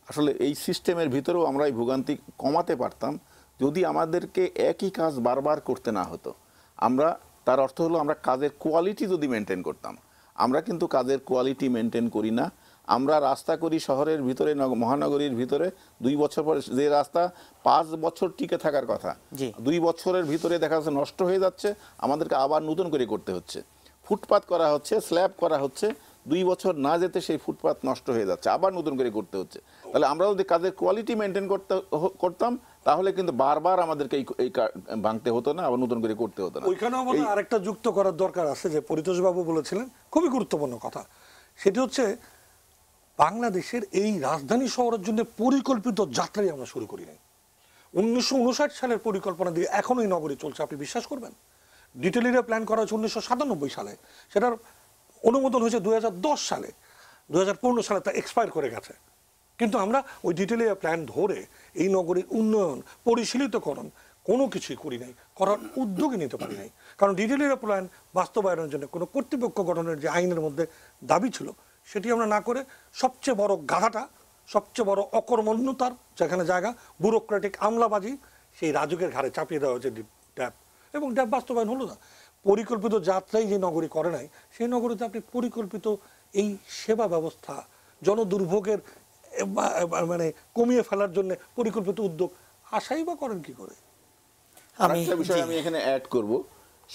আসলে এই সিস্টেমের ভিতরেও আমরা এই ভোগান্তি কমাতে পারতাম যদি আমাদেরকে একই কাজ বারবার করতে না হতো। আমরা, তার অর্থ হলো আমরা কাজের কোয়ালিটি যদি মেনটেন করতাম। আমরা কিন্তু কাজের কোয়ালিটি মেনটেন করি না। আমরা রাস্তা করি শহরের ভিতরে, মহানগরীর ভিতরে, 2 বছর পরে যে রাস্তা 5 বছর টিকে থাকার কথা, 2 বছরের ভিতরে দেখা যাচ্ছে নষ্ট হয়ে যাচ্ছে, আমাদেরকে আবার নতুন করে করতে হচ্ছে। ফুটপাত করা হচ্ছে, স্ল্যাব করা হচ্ছে, 2 বছর না যেতে সেই ফুটপাত নষ্ট হয়ে যাচ্ছে, আবার নতুন করে করতে হচ্ছে। তাহলে আমরা যদি কাজের কোয়ালিটি মেনটেন করতাম তাহলে কিন্তু বারবার আমাদেরকে এই ভাঙতে হতো না, আবার নতুন করে করতে হতো না। ওইখানে আমাদের আরেকটা যুক্ত করার দরকার আছে, যে পরিতোষবাবু বলেছিলেন খুবই গুরুত্বপূর্ণ কথা। সেটি হচ্ছে বাংলাদেশের এই রাজধানী শহরের জন্য পরিকল্পিত যাত্রাই আমরা শুরু করি নাই। 1959 সালের পরিকল্পনা দিয়ে এখনো এই নগরী চলছে, আপনি বিশ্বাস করবেন? ডিটেল এরিয়া প্ল্যান করা হয়েছে 1997 সালে, সেটার অনুমোদন হয়েছে 2010 সালে, 2015 সালে তা এক্সপায়ার করে গেছে। কিন্তু আমরা ওই ডিটেল এরিয়া প্ল্যান ধরে এই নগরীর উন্নয়ন, পরিশীলিতকরণ কোনো কিছুই করি নাই, করার উদ্যোগই নিতে পারি নাই। কারণ ডিটেল এরিয়া প্ল্যান বাস্তবায়নের জন্য কোনো কর্তৃপক্ষ গঠনের যে আইনের মধ্যে দাবি ছিল, সেটি আমরা না করে সবচেয়ে বড় গাধাটা, সবচেয়ে বড় অকর্মণ্যতার যেখানে জায়গা, ব্যুরোক্রেটিক আমলাবাজি, সেই রাজুকের ঘাড়ে চাপিয়ে দেওয়া হয়েছে ড্যাব। এবং ড্যাব বাস্তবায়ন হলো না। পরিকল্পিত যাত্রাই যে নগরী করে নাই, সেই নগরীতে আপনি পরিকল্পিত এই সেবা ব্যবস্থা, জনদুর্ভোগের মানে কমিয়ে ফেলার জন্য পরিকল্পিত উদ্যোগ আশাই বা করেন কি করে? আরেকটা বিষয় আমি এখানে অ্যাড করব,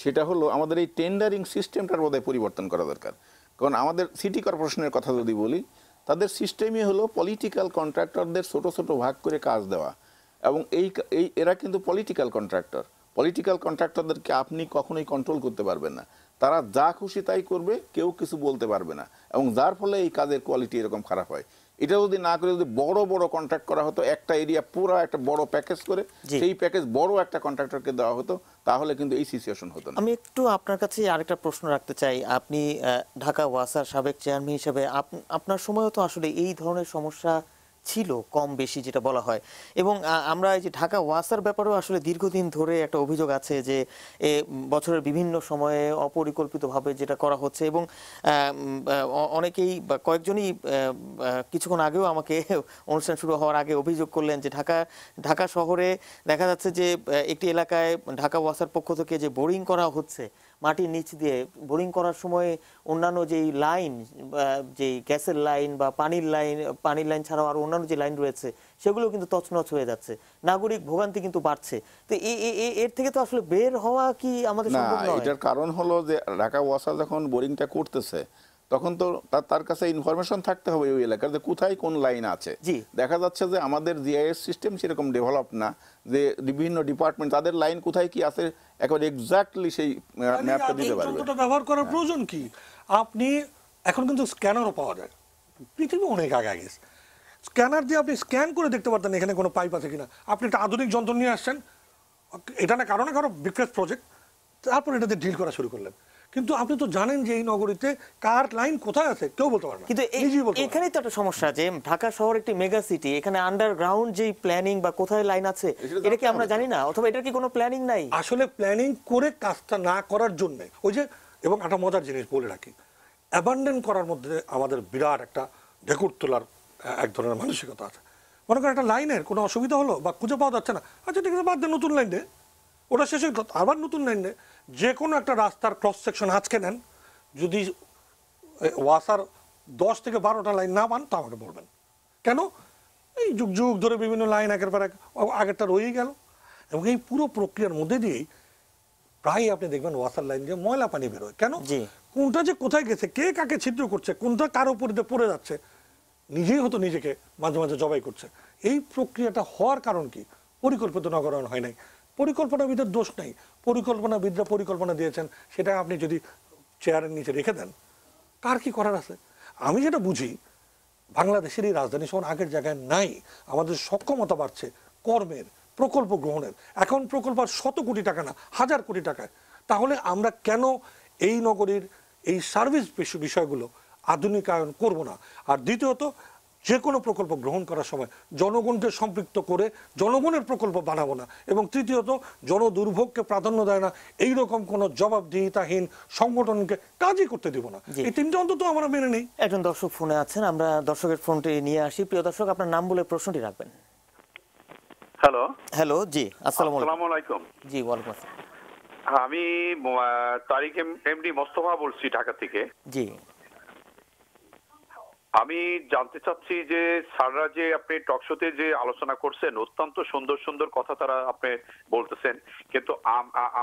সেটা হলো আমাদের এই টেন্ডারিং সিস্টেমটার বোধহয় পরিবর্তন করা দরকার। কারণ আমাদের সিটি কর্পোরেশনের কথা যদি বলি, তাদের সিস্টেমই হলো পলিটিক্যাল কন্ট্রাক্টরদের ছোট ছোট ভাগ করে কাজ দেওয়া। এবং এরা কিন্তু পলিটিক্যাল কন্ট্রাক্টর। পলিটিক্যাল কন্ট্রাক্টরদেরকে আপনি কখনোই কন্ট্রোল করতে পারবেন না। তারা যা খুশি তাই করবে, কেউ কিছু বলতে পারবে না। এবং যার ফলে এই কাজের কোয়ালিটি এরকম খারাপ হয়। এটা যদি না করে যদি বড় বড় কন্ট্রাক্ট করা হতো, একটা এরিয়া পুরো একটা বড় প্যাকেজ করে, সেই প্যাকেজ বড় একটা কন্ট্রাক্টরকে দেওয়া হতো, তাহলে কিন্তু এই সিচুয়েশন হতো না। আমি একটু আপনার কাছে আরেকটা প্রশ্ন রাখতে চাই। আপনি ঢাকা ওয়াসার সাবেক চেয়ারম্যান হিসেবে আপনার সময়ও তো আসলে এই ধরনের সমস্যা ছিল কম বেশি যেটা বলা হয়। এবং আমরা এই যে ঢাকা ওয়াসার ব্যাপারেও আসলে দীর্ঘদিন ধরে একটা অভিযোগ আছে যে বছরের বিভিন্ন সময়ে অপরিকল্পিতভাবে যেটা করা হচ্ছে। এবং অনেকেই বা কয়েকজনই কিছুক্ষণ আগেও আমাকে অনুষ্ঠান শুরু হওয়ার আগে অভিযোগ করলেন যে ঢাকা শহরে দেখা যাচ্ছে যে একটি এলাকায় ঢাকা ওয়াসার পক্ষ থেকে যে বোরিং করা হচ্ছে, মাটির নিচ দিয়ে বোরিং করার সময় অন্যান্য যেই লাইন, যেই গ্যাসের লাইন বা পানির লাইন ছাড়াও আরো অন্যান্য যে লাইন রয়েছে, সেগুলো কিন্তু তছনছ হয়ে যাচ্ছে। নাগরিক ভোগান্তি কিন্তু বাড়ছে। তো এর থেকে তো আসলে বের হওয়া কি আমাদের সম্ভব নয়? এটার কারণ হলো যে ঢাকা ওয়াসা যখন বোরিংটা করতেছে, তখন তো তার কাছে ইনফরমেশন থাকতে হবে ওই এলাকার যে কোথায় কোন লাইন আছে। দেখা যাচ্ছে যে আমাদের জিআইএস সিস্টেম সেরকম ডেভেলপ না, যে বিভিন্ন ডিপার্টমেন্ট তাদের লাইন কোথায় কি আছে এখন এক্স্যাক্টলি সেই ম্যাপটা দিতে পারবে। যন্ত্রটা ব্যবহার করার প্রয়োজন কি? আপনি এখন কিন্তু স্ক্যানারও পাওয়া যায়, পৃথিবী অনেক আগে গেছে। স্ক্যানার দিয়ে আপনি স্ক্যান করে দেখতে পারতেন এখানে কোনো পাইপ আছে কিনা। আপনি একটা আধুনিক যন্ত্র নিয়ে আসছেন, এটা না কারণে বিগনেস প্রজেক্ট, তারপর এটাতে ডিল করা শুরু করলেন। কিন্তু আপনি তো জানেন যে এই নগরীতে কার লাইন কোথায় আছে কেউ বলতে পারে না। কিন্তু এখানেই তো একটা সমস্যা যে ঢাকা শহর একটি মেগা সিটি, এখানে আন্ডারগ্রাউন্ড যে প্ল্যানিং বা কোথায় লাইন আছে এটা কি আমরা জানি না, অথবা এটার কি কোনো প্ল্যানিং নাই? আসলে প্ল্যানিং করে কাজটা না করার জন্য ওই যে, এবং একটা মজার জিনিস বলে রাখি, অ্যাবান্ডন করার মধ্যে আমাদের বিরাট একটা ঢেকুর তোলার এক ধরনের মানসিকতা আছে। মনে করেন একটা লাইনের কোনো অসুবিধা হলো বা খুঁজে পাওয়া যাচ্ছে না, আচ্ছা ঠিক আছে বাদ দেন, নতুন লাইন দে, ওটা শেষ হয়ে আবার নতুন লাইন দে। যে কোনো একটা রাস্তার ক্রস সেকশন আজকে নেন, যদি ওয়াসার 10 থেকে 12টা লাইন না পান তা আমাকে বলবেন। কেন? এই যুগ যুগ ধরে বিভিন্ন লাইন একের পর এক আগেরটা রয়েই গেল। এবং এই পুরো প্রক্রিয়ার মধ্যে দিয়েই প্রায় আপনি দেখবেন ওয়াসার লাইন দিয়ে ময়লা পানি বেরোয়। কেন? কোনটা যে কোথায় গেছে, কে কাকে ছিদ্র করছে, কোনটা কার উপর দিয়ে পড়ে যাচ্ছে, নিজেই হয়তো নিজেকে মাঝে মাঝে জবাই করছে। এই প্রক্রিয়াটা হওয়ার কারণ কি? পরিকল্পিত নগরায়ন হয় নাই। পরিকল্পনাবিদের দোষ নাই, পরিকল্পনাবিদরা পরিকল্পনা দিয়েছেন, সেটা আপনি যদি চেয়ারের নিচে রেখে দেন, কার কি করার আছে? আমি যেটা বুঝি, বাংলাদেশেরই রাজধানী শহর আগের জায়গায় নাই। আমাদের সক্ষমতা বাড়ছে কর্মের, প্রকল্প গ্রহণের। এখন প্রকল্প আর 100 কোটি টাকা না, 1000 কোটি টাকায়। তাহলে আমরা কেন এই নগরীর এই সার্ভিস বিষয়গুলো আধুনিকায়ন করব না? আর দ্বিতীয়ত, যে কোনো প্রকল্প গ্রহণ করার সময় জনগণকে সম্পৃক্ত করে জনগণের প্রকল্প বানাবো না। এবং তৃতীয়ত, জনদুর্ভোগকে প্রাধান্য দেয় না এইরকম কোনো জবাবদিহিতাহীন সংগঠনকে কাজই করতে দিব না। এই তিনটা অন্তত আমরা মেনে নেই। একজন দর্শক ফোনে আছেন, আমরা দর্শকের ফোনটি নিয়ে আসি। প্রিয় দর্শক, আপনার নাম বলে প্রশ্নটি রাখবেন। হ্যালো হ্যালো, জি আসসালামু আলাইকুম। জি, ওয়ালাইকুম আসসালাম। আমি তারিক এমডি মোস্তফা বলছি ঢাকা থেকে। জি, আমি জানতে চাচ্ছি যে স্যাররা যে আপনি টকশোতে যে আলোচনা করছেন, অত্যন্ত সুন্দর সুন্দর কথা তারা আপনি বলতেছেন, কিন্তু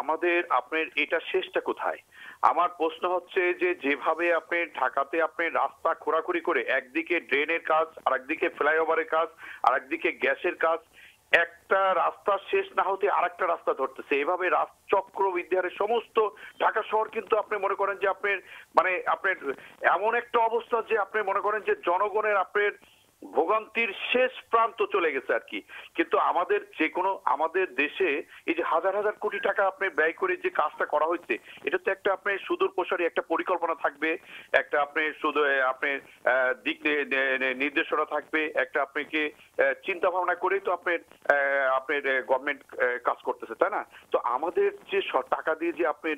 আমাদের আপনার এটা শেষটা কোথায়? আমার প্রশ্ন হচ্ছে যে যেভাবে আপনি ঢাকাতে আপনি রাস্তা খোঁড়াখুড়ি করে একদিকে ড্রেনের কাজ, আরেকদিকে ফ্লাইওভারের কাজ, আরেকদিকে গ্যাসের কাজ, একটা রাস্তা শেষ না হতে আরেকটা রাস্তা ধরতেছে, এভাবে চক্র বিদ্যারের সমস্ত ঢাকা শহর কিন্তু আপনি মনে করেন যে আপনার মানে আপনার এমন একটা অবস্থা যে আপনি মনে করেন যে জনগণের আপনার ভোগান্তির শেষ প্রান্ত চলে গেছে আর কি। কিন্তু আমাদের যে কোনো আমাদের দেশে এই যে হাজার হাজার কোটি টাকা আপনি ব্যয় করে যে কাজটা করা হয়েছে, এটা তো একটা আপনি সুদূর প্রসারী একটা পরিকল্পনা থাকবে, একটা আপনি শুধু আপনি দিক নির্দেশনা থাকবে, একটা আপনাকে চিন্তা ভাবনা করেই তো আপনার গভর্নমেন্ট কাজ করতেছে, তাই না? তো আমাদের যে টাকা দিয়ে যে আপনার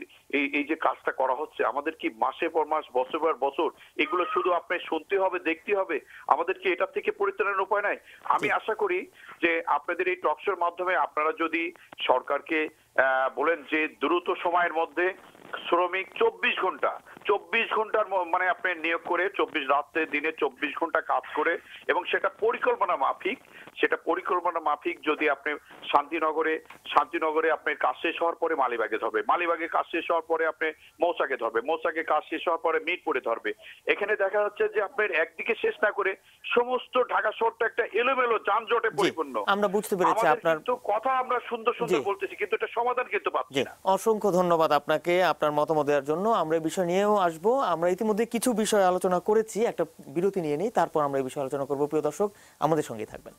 এই যে কাজটা করা হচ্ছে, আমাদের কি মাসে পর মাস, বছর পর বছর এগুলো শুধু আপনি শুনতে হবে, দেখতে হবে? আমাদের কি এটা থেকে পরিত্রাণের উপায় নাই? আমি আশা করি যে আপনাদের এই টকশোর মাধ্যমে আপনারা যদি সরকারকে বলেন যে দ্রুত সময়ের মধ্যে শ্রমিক 24 ঘন্টার মানে আপনি নিয়োগ করে 24 রাতে দিনে 24 ঘন্টা কাজ করে, এবং সেটা পরিকল্পনা মাফিক যদি আপনি শান্তিনগরে আপনার কাজ শেষ হওয়ার পরে মালিবাগে ধরবে, মালিবাগে কাজ শেষ হওয়ার পরে আপনি মৌচাকে ধরবে, মৌচাকে কাজ শেষ হওয়ার পরে মিরপুরে ধরবে। এখানে দেখা যাচ্ছে যে আপনার একদিকে শেষ না করে সমস্ত ঢাকা শহরটা একটা এলোমেলো যানজটে পরিপূর্ণ। আমরা বুঝতে পেরেছি আপনার কথা, আমরা সুন্দর সুন্দর বলতেছি কিন্তু এটা সমাধান কিন্তু পাচ্ছি না। অসংখ্য ধন্যবাদ আপনাকে আপনার মতামত দেওয়ার জন্য। আমরা এই বিষয় নিয়েও আসবো। আমরা ইতিমধ্যে কিছু বিষয় আলোচনা করেছি, একটা বিরতি নিয়ে নিই, তারপর আমরা এই বিষয়ে আলোচনা করবো। প্রিয় দর্শক, আমাদের সঙ্গে থাকবেন।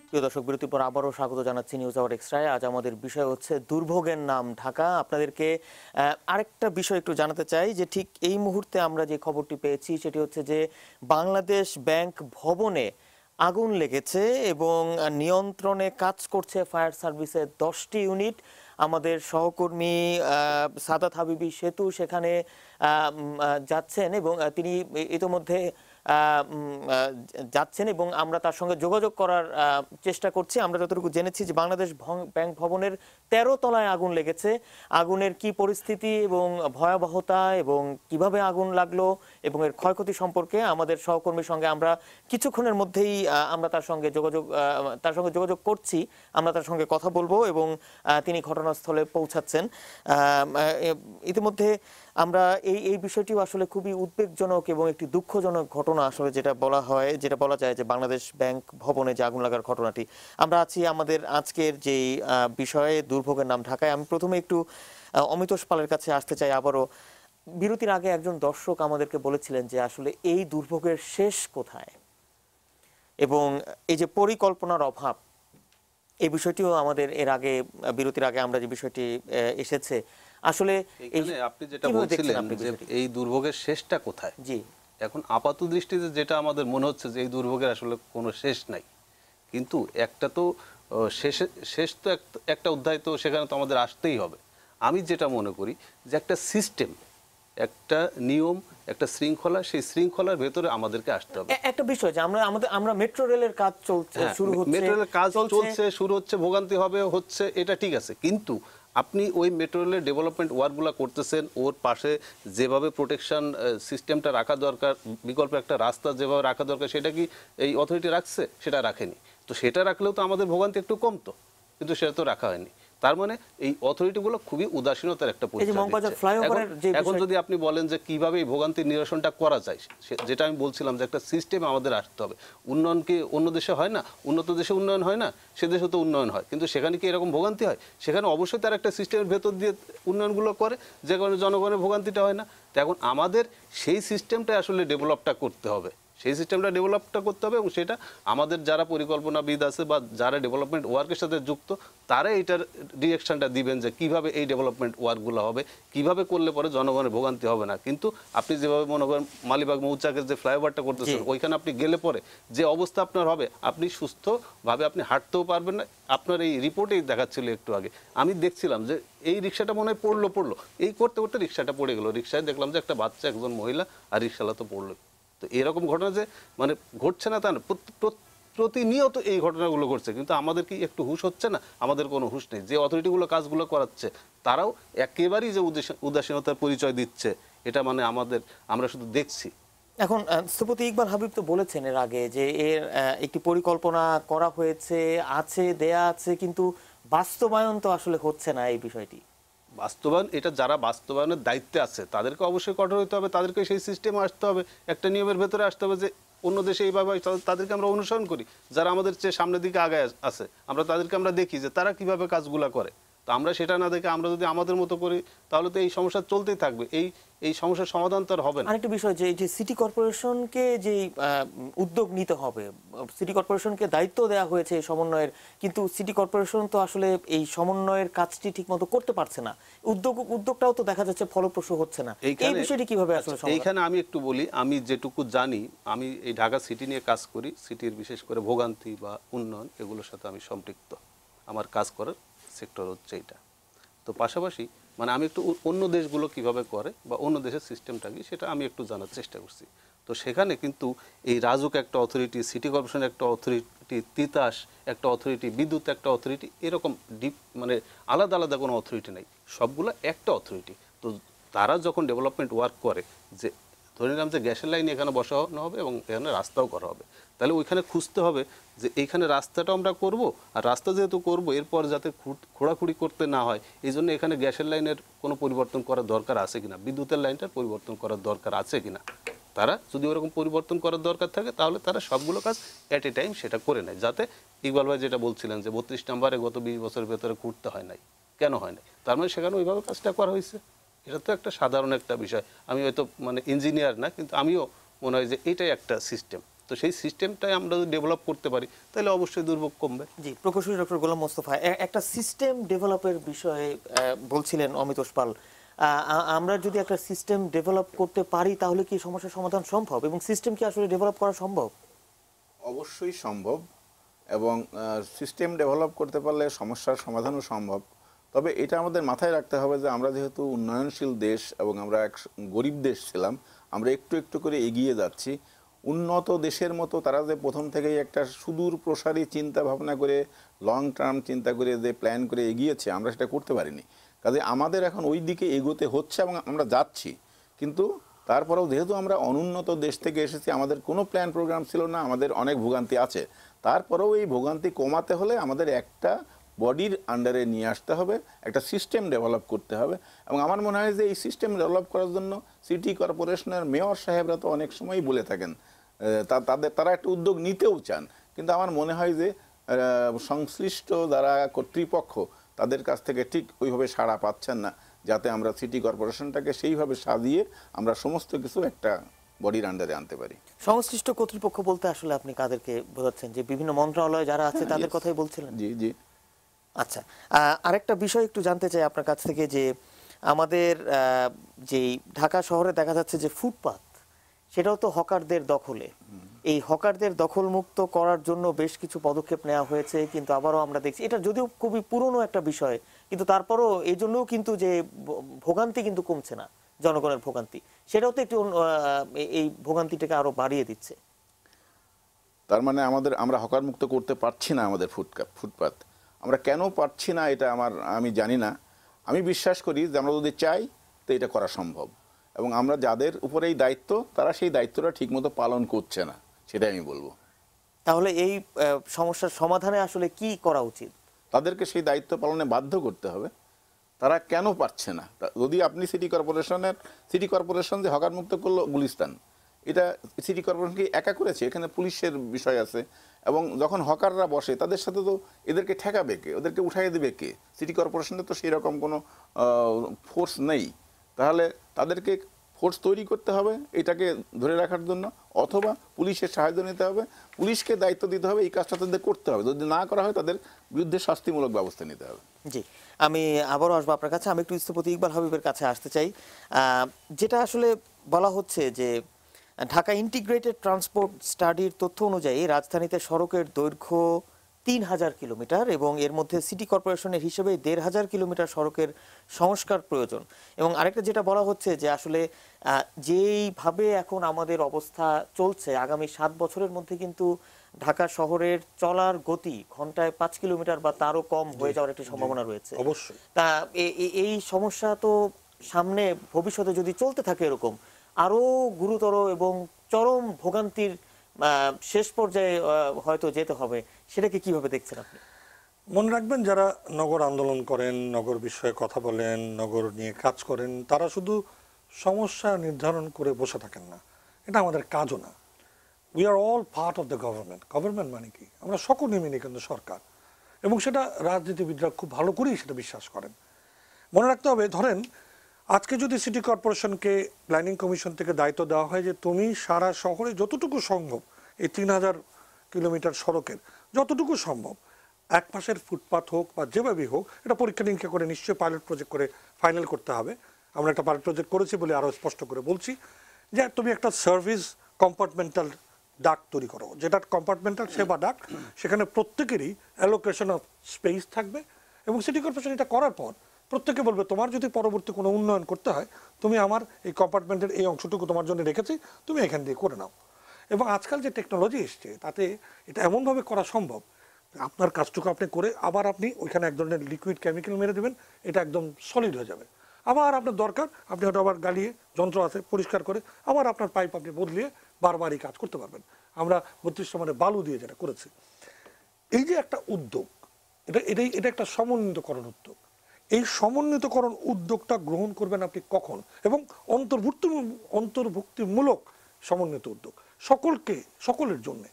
প্রিয় দর্শক, বিরতির পর আবারও স্বাগত জানাচ্ছি নিউজ আওয়ার এক্সট্রায়। আজ আমাদের বিষয় হচ্ছে দুর্ভোগের নাম ঢাকা। আপনাদেরকে আরেকটা বিষয় একটু জানাতে চাই যে ঠিক এই মুহূর্তে আমরা যে খবরটি পেয়েছি সেটি হচ্ছে যে বাংলাদেশ ব্যাংক ভবনে আগুন লেগেছে এবং নিয়ন্ত্রণে কাজ করছে ফায়ার সার্ভিসের 10টি ইউনিট। আমাদের সহকর্মী সাদাত হাবিবি সেতু সেখানে যাচ্ছেন এবং তিনি ইতিমধ্যে যাচ্ছেন এবং আমরা তার সঙ্গে যোগাযোগ করার চেষ্টা করছি। আমরা যতটুকু জেনেছি যে বাংলাদেশ ব্যাংক ভবনের 13 তলায় আগুন লেগেছে। আগুনের কি পরিস্থিতি এবং ভয়াবহতা এবং কিভাবে আগুন লাগলো এবং এর ক্ষয়ক্ষতি সম্পর্কে আমাদের সহকর্মীর সঙ্গে আমরা কিছুক্ষণের মধ্যেই আমরা তার সঙ্গে যোগাযোগ করছি। আমরা তার সঙ্গে কথা বলবো এবং তিনি ঘটনাস্থলে পৌঁছাচ্ছেন। ইতিমধ্যে আমরা এই বিষয়টিও আসলে খুবই উদ্বেগজনক এবং একটি দুঃখজনক ঘটনা আসলে যেটা বলা যায় যে বাংলাদেশ ব্যাংক ভবনে যে আগুন লাগার ঘটনাটি। আমরা আছি আমাদের আজকের যে বিষয়ে দুর্ভোগের নাম ঢাকায়। আমি প্রথমে একটু অমিতোষ পালের কাছে আসতে চাই আবারও। বিরতির আগে একজন দর্শক আমাদেরকে বলেছিলেন যে আসলে এই দুর্ভোগের শেষ কোথায় এবং এই যে পরিকল্পনার অভাব, এই বিষয়টিও আমাদের এর আগে বিরতির আগে আমরা যে বিষয়টি এসেছে আসলে আপনি যেটা বলছিলেন যে এই দুর্ভোগের শেষটা কোথায়, জি এখন আপাত দৃষ্টিতে যেটা আমাদের মনে হচ্ছে যে এই দুর্ভোগের আসলে কোনো শেষ নাই, কিন্তু একটা তো শেষ তো একটা অধ্যায় তো সেখানে তো আমাদের আসতেই হবে। আমি যেটা মনে করি যে একটা সিস্টেম, একটা নিয়ম, একটা শৃঙ্খলা, সেই শৃঙ্খলার ভেতরে আমাদেরকে আসতে হবে। একটা বিষয় যে আমরা মেট্রো রেলের কাজ শুরু হচ্ছে, মেট্রো রেলের কাজ চলছে, শুরু হচ্ছে, ভোগান্তি হচ্ছে, এটা ঠিক আছে, কিন্তু আপনি ওই মেট্রো রেলের ডেভেলপমেন্ট ওয়ার্কগুলো করতেছেন, ওর পাশে যেভাবে প্রোটেকশন সিস্টেমটা রাখা দরকার, বিকল্প একটা রাস্তা যেভাবে রাখা দরকার, সেটা কি এই অথরিটি রাখছে? সেটা রাখেনি। তো সেটা রাখলেও তো আমাদের ভোগান্তি একটু কমতো, কিন্তু সেটা তো রাখা হয়নি। তার মানে এই অথরিটিগুলো খুবই উদাসীনতার একটা পরিচয় দিচ্ছে। এখন যদি আপনি বলেন যে কিভাবে এই ভোগান্তির নিরসনটা করা যায়, যেটা আমি বলছিলাম যে একটা সিস্টেম আমাদের আসতে হবে। উন্নয়ন কি অন্য দেশে হয় না? উন্নত দেশে উন্নয়ন হয় না? সে দেশে তো উন্নয়ন হয়, কিন্তু সেখানে কি এরকম ভোগান্তি হয়? সেখানে অবশ্যই তার একটা সিস্টেমের ভেতর দিয়ে উন্নয়নগুলো করে, যে কারণে জনগণের ভোগান্তিটা হয় না। তো এখন আমাদের সেই সিস্টেমটা আসলে ডেভেলপটা করতে হবে, সেই সিস্টেমটা ডেভেলপটা করতে হবে, এবং সেটা আমাদের যারা পরিকল্পনাবিদ আছে বা যারা ডেভেলপমেন্ট ওয়ার্কের সাথে যুক্ত, তারা এটার ডিরেকশনটা দিবেন যে কিভাবে এই ডেভেলপমেন্ট ওয়ার্কগুলো হবে, কিভাবে করলে পরে জনগণের ভোগান্তি হবে না। কিন্তু আপনি যেভাবে মনে করেন মালিবাগ মৌচাকের যে ফ্লাইওভারটা করতেছেন, ওইখানে আপনি গেলে পরে যে অবস্থা আপনার হবে, আপনি সুস্থভাবে আপনি হাঁটতেও পারবেন না। আপনার এই রিপোর্টেই দেখাচ্ছিল একটু আগে, আমি দেখছিলাম যে এই রিক্সাটা মনে হয় পড়লো, এই করতে করতে রিক্সাটা পড়ে গেলো। রিক্সায় দেখলাম যে একটা বাচ্চা, একজন মহিলা, আর রিক্সাওয়ালা তো পড়লো। তো এরকম ঘটনা যে মানে ঘটছে না তা না, প্রতিনিয়ত এই ঘটনাগুলো ঘটছে, কিন্তু আমাদের কি একটু হুঁশ হচ্ছে না? আমাদের কোনো হুঁশ নেই। যে অথরিটিগুলো কাজগুলো করাচ্ছে তারাও একেবারেই যে উদাসীনতার পরিচয় দিচ্ছে, এটা মানে আমরা শুধু দেখছি। এখন স্থপতি ইকবাল হাবিব তো বলেছেন এর আগে যে এর একটি পরিকল্পনা করা হয়েছে, দেয়া আছে, কিন্তু বাস্তবায়ন তো আসলে হচ্ছে না এই বিষয়টি। বাস্তবায়ন, এটা যারা বাস্তবায়নের দায়িত্বে আছে তাদেরকে অবশ্যই কঠোর হতে হবে, তাদেরকে সেই সিস্টেমে আসতে হবে, একটা নিয়মের ভেতরে আসতে হবে যে অন্য দেশে এইভাবে তাদেরকে আমরা অনুসরণ করি। যারা আমাদের চেয়ে সামনের দিকে আগে আছে আমরা তাদেরকে দেখি যে তারা কিভাবে কাজগুলো করে। তো আমরা সেটা না দেখে আমরা যদি আমাদের মতো করি তাহলে তো এই সমস্যা চলতেই থাকবে, এই সমস্যার সমাধান তো আর হবে না। আরেকটা বিষয় যে সিটি কর্পোরেশনকে যে উদ্যোগ নিতে হবে, সিটি কর্পোরেশনকে দায়িত্ব দেওয়া হয়েছে এই সমন্বয়ের, কিন্তু সিটি কর্পোরেশন তো আসলে এই সমন্বয়ের কাজটি ঠিকমতো করতে পারছে না। উদ্যোগটাও তো দেখা যাচ্ছে ফলপ্রসূ হচ্ছে না। এই বিষয়টি কিভাবে আসলে সমাধান? এইখানে আমি একটু বলি, আমি যেটুকু জানি, আমি এই ঢাকা সিটি নিয়ে কাজ করি, সিটির বিশেষ করে ভোগান্তি বা উন্নয়ন এগুলোর সাথে আমি সম্পৃক্ত, আমার কাজ করার সেক্টর হচ্ছে এটা। তো পাশাপাশি আমি একটু অন্য দেশগুলো কিভাবে করে বা অন্য দেশের সিস্টেমটা কি সেটা আমি একটু জানার চেষ্টা করছি। তো সেখানে কিন্তু এই রাজুক একটা অথরিটি, সিটি কর্পোরেশন একটা অথরিটি, তিতাস একটা অথরিটি, বিদ্যুৎ একটা অথরিটি, এরকম আলাদা আলাদা কোনো অথরিটি নাই, সবগুলো একটা অথরিটি। তো তারা যখন ডেভেলপমেন্ট ওয়ার্ক করে, যে ধরে নিলাম যে গ্যাসের লাইন এখানে বসানো হবে এবং এখানে রাস্তাও করা হবে, তাহলে ওইখানে খুঁজতে হবে যে এইখানে রাস্তাটা আমরা করব, আর রাস্তা যেহেতু করব এরপর যাতে খোঁড়াখুড়ি করতে না হয়, এই জন্য এখানে গ্যাসের লাইনের কোনো পরিবর্তন করার দরকার আছে কিনা, বিদ্যুতের লাইনটার পরিবর্তন করার দরকার আছে কিনা। তারা যদি ওরকম পরিবর্তন করার দরকার থাকে তাহলে তারা সবগুলো কাজ অ্যাট এ টাইম সেটা করে নেয়, যাতে ইকবাল ভাই যেটা বলছিলেন যে 32 নম্বরে গত 20 বছরের ভেতরে খুঁড়তে হয় নাই, কেন হয় নাই? তার মানে সেখানে ওইভাবে কাজটা করা হয়েছে। এটা তো একটা সাধারণ একটা বিষয়। আমি হয়তো ইঞ্জিনিয়ার না, কিন্তু আমিও মনে হয় যে এটাই একটা সিস্টেম। তো সেই সিস্টেমটাই আমরা যদি ডেভেলপ করতে পারি তাহলে অবশ্যই দুর্ভোগ কমবে। জি, প্রকৌশলী ডক্টর গোলাম মোস্তফা, একটা সিস্টেম ডেভেলপের বিষয়ে বলছিলেন অমিতোষ পাল। আমরা যদি একটা সিস্টেম ডেভেলপ করতে পারি তাহলে কি সমস্যার সমাধান সম্ভব, এবং সিস্টেম কি আসলে ডেভেলপ করা সম্ভব? অবশ্যই সম্ভব, এবং সিস্টেম ডেভেলপ করতে পারলে সমস্যার সমাধানও সম্ভব। তবে এটা আমাদের মাথায় রাখতে হবে যে আমরা যেহেতু উন্নয়নশীল দেশ এবং আমরা এক গরিব দেশ ছিলাম, আমরা একটু একটু করে এগিয়ে যাচ্ছি। উন্নত দেশের মতো তারা যে প্রথম থেকেই একটা সুদূর প্রসারী চিন্তা ভাবনা করে, লং টার্ম চিন্তা করে যে প্ল্যান করে এগিয়েছে, আমরা সেটা করতে পারিনি। কাজে আমাদের এখন ওই দিকে এগোতে হচ্ছে এবং আমরা যাচ্ছি। কিন্তু তারপরেও যেহেতু আমরা অনুন্নত দেশ থেকে এসেছি, আমাদের কোনো প্ল্যান প্রোগ্রাম ছিল না, আমাদের অনেক ভোগান্তি আছে। তারপরেও এই ভোগান্তি কমাতে হলে আমাদের একটা বডির আন্ডারে নিয়ে আসতে হবে, একটা সিস্টেম ডেভেলপ করতে হবে। এবং আমার মনে হয় যে এই সিস্টেম ডেভেলপ করার জন্য সিটি কর্পোরেশনের মেয়র সাহেবরা তো অনেক সময়ই বলে থাকেন, তারা একটা উদ্যোগ নিতেও চান, কিন্তু আমার মনে হয় যে সংশ্লিষ্ট যারা কর্তৃপক্ষ তাদের কাছ থেকে ঠিক ওইভাবে সাড়া পাচ্ছেন না, যাতে আমরা সিটি কর্পোরেশনটাকে সেইভাবে সাজিয়ে আমরা সমস্ত কিছু একটা বডির আন্ডারে আনতে পারি। সংশ্লিষ্ট কর্তৃপক্ষ বলতে আসলে আপনি কাদেরকে বোঝাচ্ছেন? যে বিভিন্ন মন্ত্রণালয় যারা আছে তাদের কথাই বলছিলেন? জি জি। আচ্ছা, আরেকটা বিষয় একটু জানতে চাই আপনার কাছ থেকে, যে আমাদের যে ঢাকা শহরে দেখা যাচ্ছে যে ফুটপাত, সেটাও তো হকারদের দখলে। এই হকারদের দখলমুক্ত করার জন্য বেশ কিছু পদক্ষেপ নেওয়া হয়েছে, কিন্তু আবারও আমরা দেখছি এটা যদিও খুবই পুরনো একটা বিষয়, কিন্তু তারপরও এই জন্যও কিন্তু যে ভোগান্তি কিন্তু কমছে না, জনগণের ভোগান্তি, সেটাও তো একটু এই ভোগান্তিটাকে আরো বাড়িয়ে দিচ্ছে। তার মানে আমরা হকার মুক্ত করতে পারছি না আমাদের ফুটপাত। আমরা কেন পারছি না এটা আমি জানি না। আমি বিশ্বাস করি যে আমরা যদি চাই তো এটা করা সম্ভব, এবং আমরা যাদের উপরে এই দায়িত্ব তারা সেই দায়িত্বটা ঠিকমতো পালন করছে না, সেটাই আমি বলবো। তাহলে এই সমস্যার সমাধানে আসলে কি করা উচিত? তাদেরকে সেই দায়িত্ব পালনে বাধ্য করতে হবে। তারা কেন পারছে না? যদি আপনি সিটি কর্পোরেশন যে হকার মুক্ত করলো গুলিস্তান, এটা সিটি কর্পোরেশন কি একা করেছে? এখানে পুলিশের বিষয় আছে, এবং যখন হকাররা বসে তাদের সাথে তো এদেরকে ঠেকাবে কে, ওদেরকে উঠাইয়ে দেবে কে? সিটি কর্পোরেশনে তো সেই রকম কোনো ফোর্স নেই। তাহলে তাদেরকে ফোর্স তৈরি করতে হবে এটাকে ধরে রাখার জন্য, অথবা পুলিশের সাহায্য নিতে হবে, পুলিশকে দায়িত্ব দিতে হবে, এই কাজটা তাদের করতে হবে। যদি না করা হয় তাদের বিরুদ্ধে শাস্তিমূলক ব্যবস্থা নিতে হবে। জি, আমি আবারও আসবো আপনার কাছে। আমি একটু স্থপতি ইকবাল হাবিবের কাছে আসতে চাই। যেটা আসলে বলা হচ্ছে যে ঢাকা ইন্টিগ্রেটেড ট্রান্সপোর্ট স্টাডির তথ্য অনুযায়ী রাজধানীতে সড়কের দৈর্ঘ্য 3000 কিলোমিটার এবং এর মধ্যে সিটি কর্পোরেশনের হিসেবে 1500 কিলোমিটার সড়কের সংস্কার প্রয়োজন। এবং আরেকটা যেটা বলা হচ্ছে যে আসলে যেইভাবে এখন আমাদের অবস্থা চলছে, আগামী 7 বছরের মধ্যে কিন্তু ঢাকা শহরের চলার গতি ঘন্টায় 5 কিলোমিটার বা তারও কম হয়ে যাওয়ার একটা সম্ভাবনা রয়েছে। অবশ্যই। তা এই সমস্যা তো সামনে ভবিষ্যতে যদি চলতে থাকে এরকম আরো গুরুতর এবং চরম ভোগান্তির শেষ পর্যায়ে হয়তো যেতে হবে। সেটাকে কিভাবে দেখছেন আপনি? মনে রাখবেন, যারা নগর আন্দোলন করেন, নগর বিষয়ে কথা বলেন, নগর নিয়ে কাজ করেন, তারা শুধু সমস্যা নির্ধারণ করে বসে থাকেন না। এটা আমাদের কাজও না। We are all part of the government. Government মানে কি? আমরা সকলে মিলে কিন্তু সরকার, এবং সেটা রাজনীতিবিদরা খুব ভালো করেই সেটা বিশ্বাস করেন। মনে রাখতে হবে, ধরেন আজকে যদি সিটি কর্পোরেশনকে প্ল্যানিং কমিশন থেকে দায়িত্ব দেওয়া হয় যে তুমি সারা শহরে যতটুকু সম্ভব এই 3000 কিলোমিটার সড়কের যতটুকু সম্ভব এক পাশের ফুটপাথ হোক বা যেভাবেই হোক, এটা পরীক্ষা নিরীক্ষা করে নিশ্চয়ই পাইলট প্রজেক্ট করে ফাইনাল করতে হবে। আমরা একটা পাইলট প্রজেক্ট করেছি বলে আরও স্পষ্ট করে বলছি যে তুমি একটা সার্ভিস কম্পার্টমেন্টাল ডাক তৈরি করো, যেটা কম্পার্টমেন্টাল সেবা ডাক, সেখানে প্রত্যেকেরই অ্যালোকেশন অফ স্পেস থাকবে। এবং সিটি কর্পোরেশন এটা করার পর প্রত্যেকে বলবে তোমার যদি পরবর্তী কোনো উন্নয়ন করতে হয়, তুমি আমার এই কম্পার্টমেন্টের এই অংশটুকু তোমার জন্য রেখেছি, তুমি এখান দিয়ে করে নাও। এবং আজকাল যে টেকনোলজি এসছে তাতে এটা এমনভাবে করা সম্ভব, আপনার কাজটুকু আপনি করে আবার আপনি ওইখানে এক ধরনের লিকুইড কেমিক্যাল মেরে দেবেন, এটা একদম সলিড হয়ে যাবে। আবার আপনার দরকার আপনি হয়তো আবার গালিয়ে যন্ত্র আছে পরিষ্কার করে আবার আপনার পাইপ আপনি বদলিয়ে বারবারই কাজ করতে পারবেন। আমরা 32 মানে বালু দিয়ে যেটা করেছি। এই যে একটা উদ্যোগ, এটা একটা সমন্বিতকরণ উদ্যোগ। এই সমন্বিতকরণ উদ্যোগটা গ্রহণ করবেন আপনি কখন? এবং অন্তর্ভুক্তিমূলক সমন্বিত উদ্যোগ সকলের জন্য।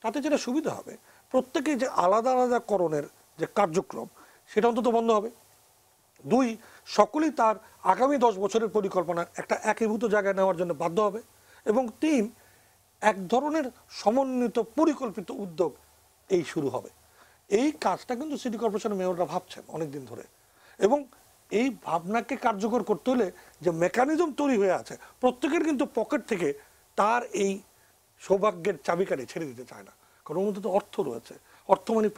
তাতে যেটা সুবিধা হবে, প্রত্যেকে যে আলাদা আলাদা করণের যে কার্যক্রম সেটা অন্তত বন্ধ হবে। 2, সকলেই তার আগামী 10 বছরের পরিকল্পনা একটা একীভূত জায়গায় নেওয়ার জন্য বাধ্য হবে। এবং 3, এক ধরনের সমন্বিত পরিকল্পিত উদ্যোগ এই শুরু হবে। এই কাজটা কিন্তু সিটি কর্পোরেশনের মেয়ররা ভাবছেন অনেকদিন ধরে, এবং এই ভাবনাকে কার্যকর করতে হলে যে মেকানিজম তৈরি হয়ে আছে, প্রত্যেকের কিন্তু পকেট থেকে তার এই সৌভাগ্যের চাবিকাঠি ছেড়ে দিতে চায় না। কারণ ওর মধ্যে তো অর্থ রয়েছে। অর্থ মানে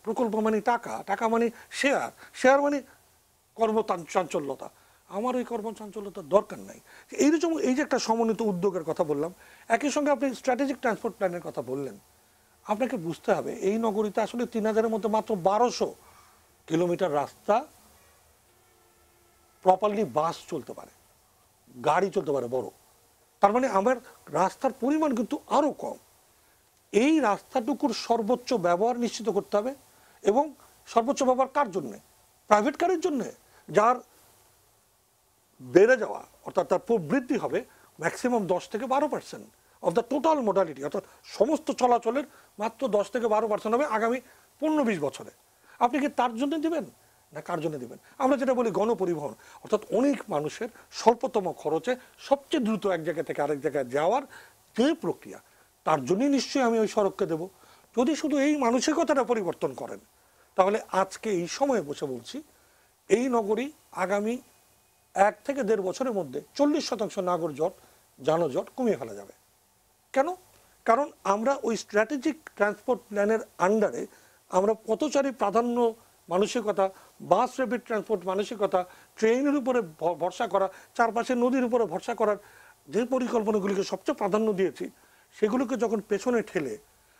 প্রকল্প মানে টাকা মানে শেয়ার মানে কর্মচাঞ্চল্যতা। আমার ওই কর্মচাঞ্চল্যতার দরকার নাই। এইরকম এই যে একটা সমন্বিত উদ্যোগের কথা বললাম, একই সঙ্গে আপনি স্ট্র্যাটেজিক ট্রান্সপোর্ট প্ল্যানের কথা বললেন। আপনাকে বুঝতে হবে এই নগরীতে আসলে 3000-এর মধ্যে মাত্র 1200 কিলোমিটার রাস্তা প্রপারলি বাস চলতে পারে, গাড়ি চলতে পারে বড়। তার মানে আমার রাস্তার পরিমাণ কিন্তু আরো কম। এই রাস্তাটুকুর সর্বোচ্চ ব্যবহার নিশ্চিত করতে হবে। এবং সর্বোচ্চ ব্যবহার কার জন্য? প্রাইভেট কারের জন্য, যার বেড়ে যাওয়া অর্থাৎ তার প্রবৃদ্ধি হবে ম্যাক্সিমাম 10 থেকে 12% অফ দ্য টোটাল মোডালিটি, অর্থাৎ সমস্ত চলাচলের মাত্র 10 থেকে 12% হবে আগামী 15-20 বছরে। আপনি কি তার জন্য দিবেন না কার জন্য দিবেন? আমরা যেটা বলি গণপরিবহন, অর্থাৎ অনেক মানুষের স্বল্পতম খরচে সবচেয়ে দ্রুত এক জায়গা থেকে আরেক জায়গায় যাওয়ার যে প্রক্রিয়া, তার জন্যই নিশ্চয়ই আমি ওই সড়ককে দেব। যদি শুধু এই মানসিকতাটা পরিবর্তন করেন, তাহলে আজকে এই সময়ে বসে বলছি এই নগরী আগামী 1 থেকে 1.5 বছরের মধ্যে 40% যানজট কমিয়ে ফেলা যাবে। কেন? কারণ আমরা ওই স্ট্র্যাটেজিক ট্রান্সপোর্ট প্ল্যানের আন্ডারে আমরা পথচারী প্রাধান্য মানসিকতা, বাস র্যাপিড ট্রান্সপোর্ট মানসিকতা, ট্রেনের উপরে ভরসা করা, চারপাশে নদীর উপরে ভরসা করার যে পরিকল্পনাগুলিকে সবচেয়ে প্রাধান্য দিয়েছি, সেগুলোকে যখন পেছনে ঠেলে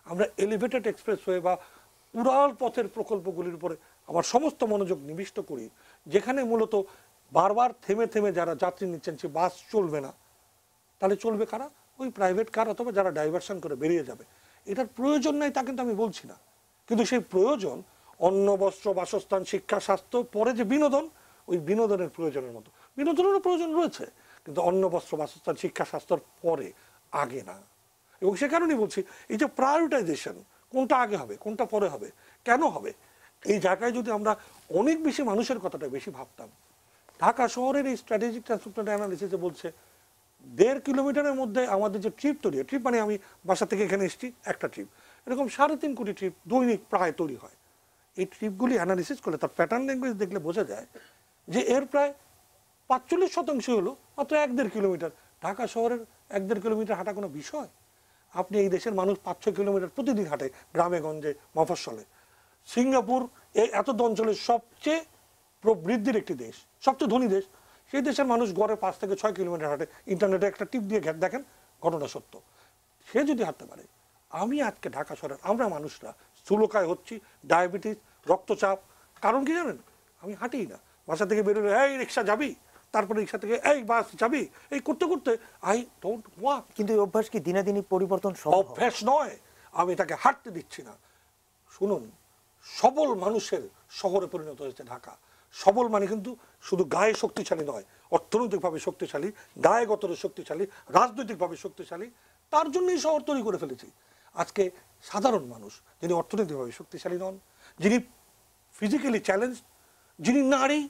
আমরা এলিভেটেড এক্সপ্রেসওয়ে বা উড়াল পথের প্রকল্পগুলির উপরে আমার সমস্ত মনোযোগ নিবিষ্ট করি, যেখানে মূলত বারবার থেমে থেমে যারা যাত্রী নিচ্ছেন সে বাস চলবে না, তাহলে চলবে কারা? ওই প্রাইভেট কার অথবা যারা ডাইভারশন করে বেরিয়ে যাবে। এটার প্রয়োজন নাই তা কিন্তু আমি বলছি না, কিন্তু সেই প্রয়োজন অন্ন বস্ত্র বাসস্থান শিক্ষা স্বাস্থ্য পরে যে বিনোদন, ওই বিনোদনের প্রয়োজনের মতো বিনোদনেরও প্রয়োজন রয়েছে, কিন্তু অন্ন বস্ত্র বাসস্থান শিক্ষা স্বাস্থ্যর পরে, আগে না। এবং সে কারণেই বলছি এই যে প্রায়োরিটাইজেশন, কোনটা আগে হবে কোনটা পরে হবে কেন হবে, এই জায়গায় যদি আমরা অনেক বেশি মানুষের কথাটা বেশি ভাবতাম। ঢাকা শহরের এই স্ট্র্যাটেজিক ট্রান্সপোর্ট অ্যানালিসিসে বলছে 1.5 কিলোমিটারের মধ্যে আমাদের যে ট্রিপ তৈরি হয়, ট্রিপ মানে আমি বাসা থেকে এখানে এসেছি একটা ট্রিপ, এরকম 3.5 কোটি ট্রিপ দৈনিক প্রায় তৈরি হয়। এই ট্রিপগুলি অ্যানালিসিস করলে তার প্যাটার্ন ল্যাঙ্গুয়েজ দেখলে বোঝা যায় যে এর প্রায় 45% হলো মাত্র 1.5 কিলোমিটার। ঢাকা শহরের 1.5 কিলোমিটার হাঁটা কোনো বিষয়? আপনি এই দেশের মানুষ 5-6 কিলোমিটার প্রতিদিন হাঁটে গ্রামে গঞ্জে মফস্বলে। সিঙ্গাপুর এই এত অঞ্চলের সবচেয়ে প্রবৃদ্ধির একটি দেশ, সবচেয়ে ধনী দেশ, সেই দেশের মানুষ গড়ে 5 থেকে 6 কিলোমিটার হাঁটে। ইন্টারনেটে একটা টিপ দিয়ে দেখেন, ঘটনা সত্য। সে যদি হাঁটতে পারে, আমি আজকে ঢাকা শহরের আমরা মানুষরা স্থূলকায় হচ্ছি, ডায়াবেটিস, রক্তচাপ, কারণ কি জানেন? আমি হাঁটি না, বাসা থেকে বেরোলে এই রিক্সা যাবি, তারপরে রিক্সা থেকে এই বাস যাবি, এই করতে করতে আই ডোন্ট ওয়াক। কিন্তু এই অভ্যাস কি দিনে দিনে পরিবর্তন সম্ভব? অভ্যাস নয়, আমি এটাকে হাঁটতে দিচ্ছি না। শুনুন, সবল মানুষের শহরে পরিণত হয়েছে ঢাকা। সবল মানে কিন্তু শুধু গায়ে শক্তিশালী নয়, অর্থনৈতিকভাবে শক্তিশালী, গায়েগত শক্তিশালী, রাজনৈতিকভাবে শক্তিশালী। তার জন্যই শহর তৈরি করে ফেলেছি। আজকে সাধারণ মানুষ যিনি অর্থনৈতিকভাবে শক্তিশালী নন, যিনি ফিজিক্যালি চ্যালেঞ্জ, যিনি নারী,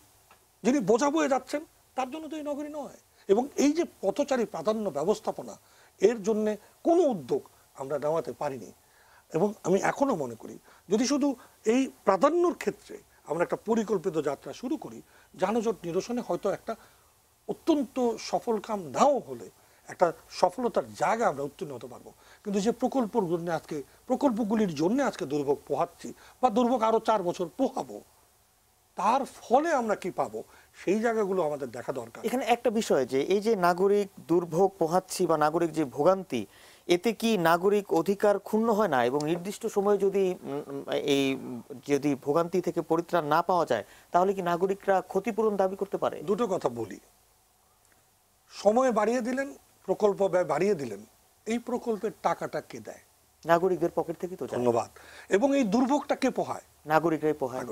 যিনি বোঝা বয়ে যাচ্ছেন, তার জন্য তো এই নগরী নয়। এবং এই যে পথচারী প্রাধান্য ব্যবস্থাপনা, এর জন্যে কোনো উদ্যোগ আমরা নেওয়াতে পারিনি। এবং আমি এখনো মনে করি যদি শুধু এই প্রাধান্যর ক্ষেত্রে আমরা একটা পরিকল্পিত যাত্রা শুরু করি, যানজট নিরসনে হয়তো একটা অত্যন্ত সফল কাম নাও হলে একটা সফলতার জায়গা আমরা উত্তীর্ণ হতে পারবো। কিন্তু যে প্রকল্পগুলির জন্য আজকে দুর্ভোগ পোহাচ্ছি বা দুর্ভোগ আরো 4 বছর পোহাবো, তার ফলে আমরা কি পাবো, সেই জায়গাগুলো আমাদের দেখা দরকার। এখানে একটা বিষয় যে এই যে নাগরিক দুর্ভোগ পোহাচ্ছি বা নাগরিক যে ভোগান্তি, এতে কি নাগরিক অধিকার ক্ষুণ্ণ হয় না? এবং নির্দিষ্ট সময়ে যদি ভোগান্তি থেকে পরিত্রাণ না পাওয়া যায়, তাহলে কি নাগরিকরা ক্ষতিপূরণ দাবি করতে পারে? দুটো কথা বলি। সময় বাড়িয়ে দিলেন, প্রকল্প ব্যয় বাড়িয়ে দিলেন, এই প্রকল্পের টাকাটা কে দেয়? নাগরিকদের পকেট থেকে তো। ধন্যবাদ। এবং এই দুর্ভোগটা কে পোহায়? নাগরিকরাই পোহায়।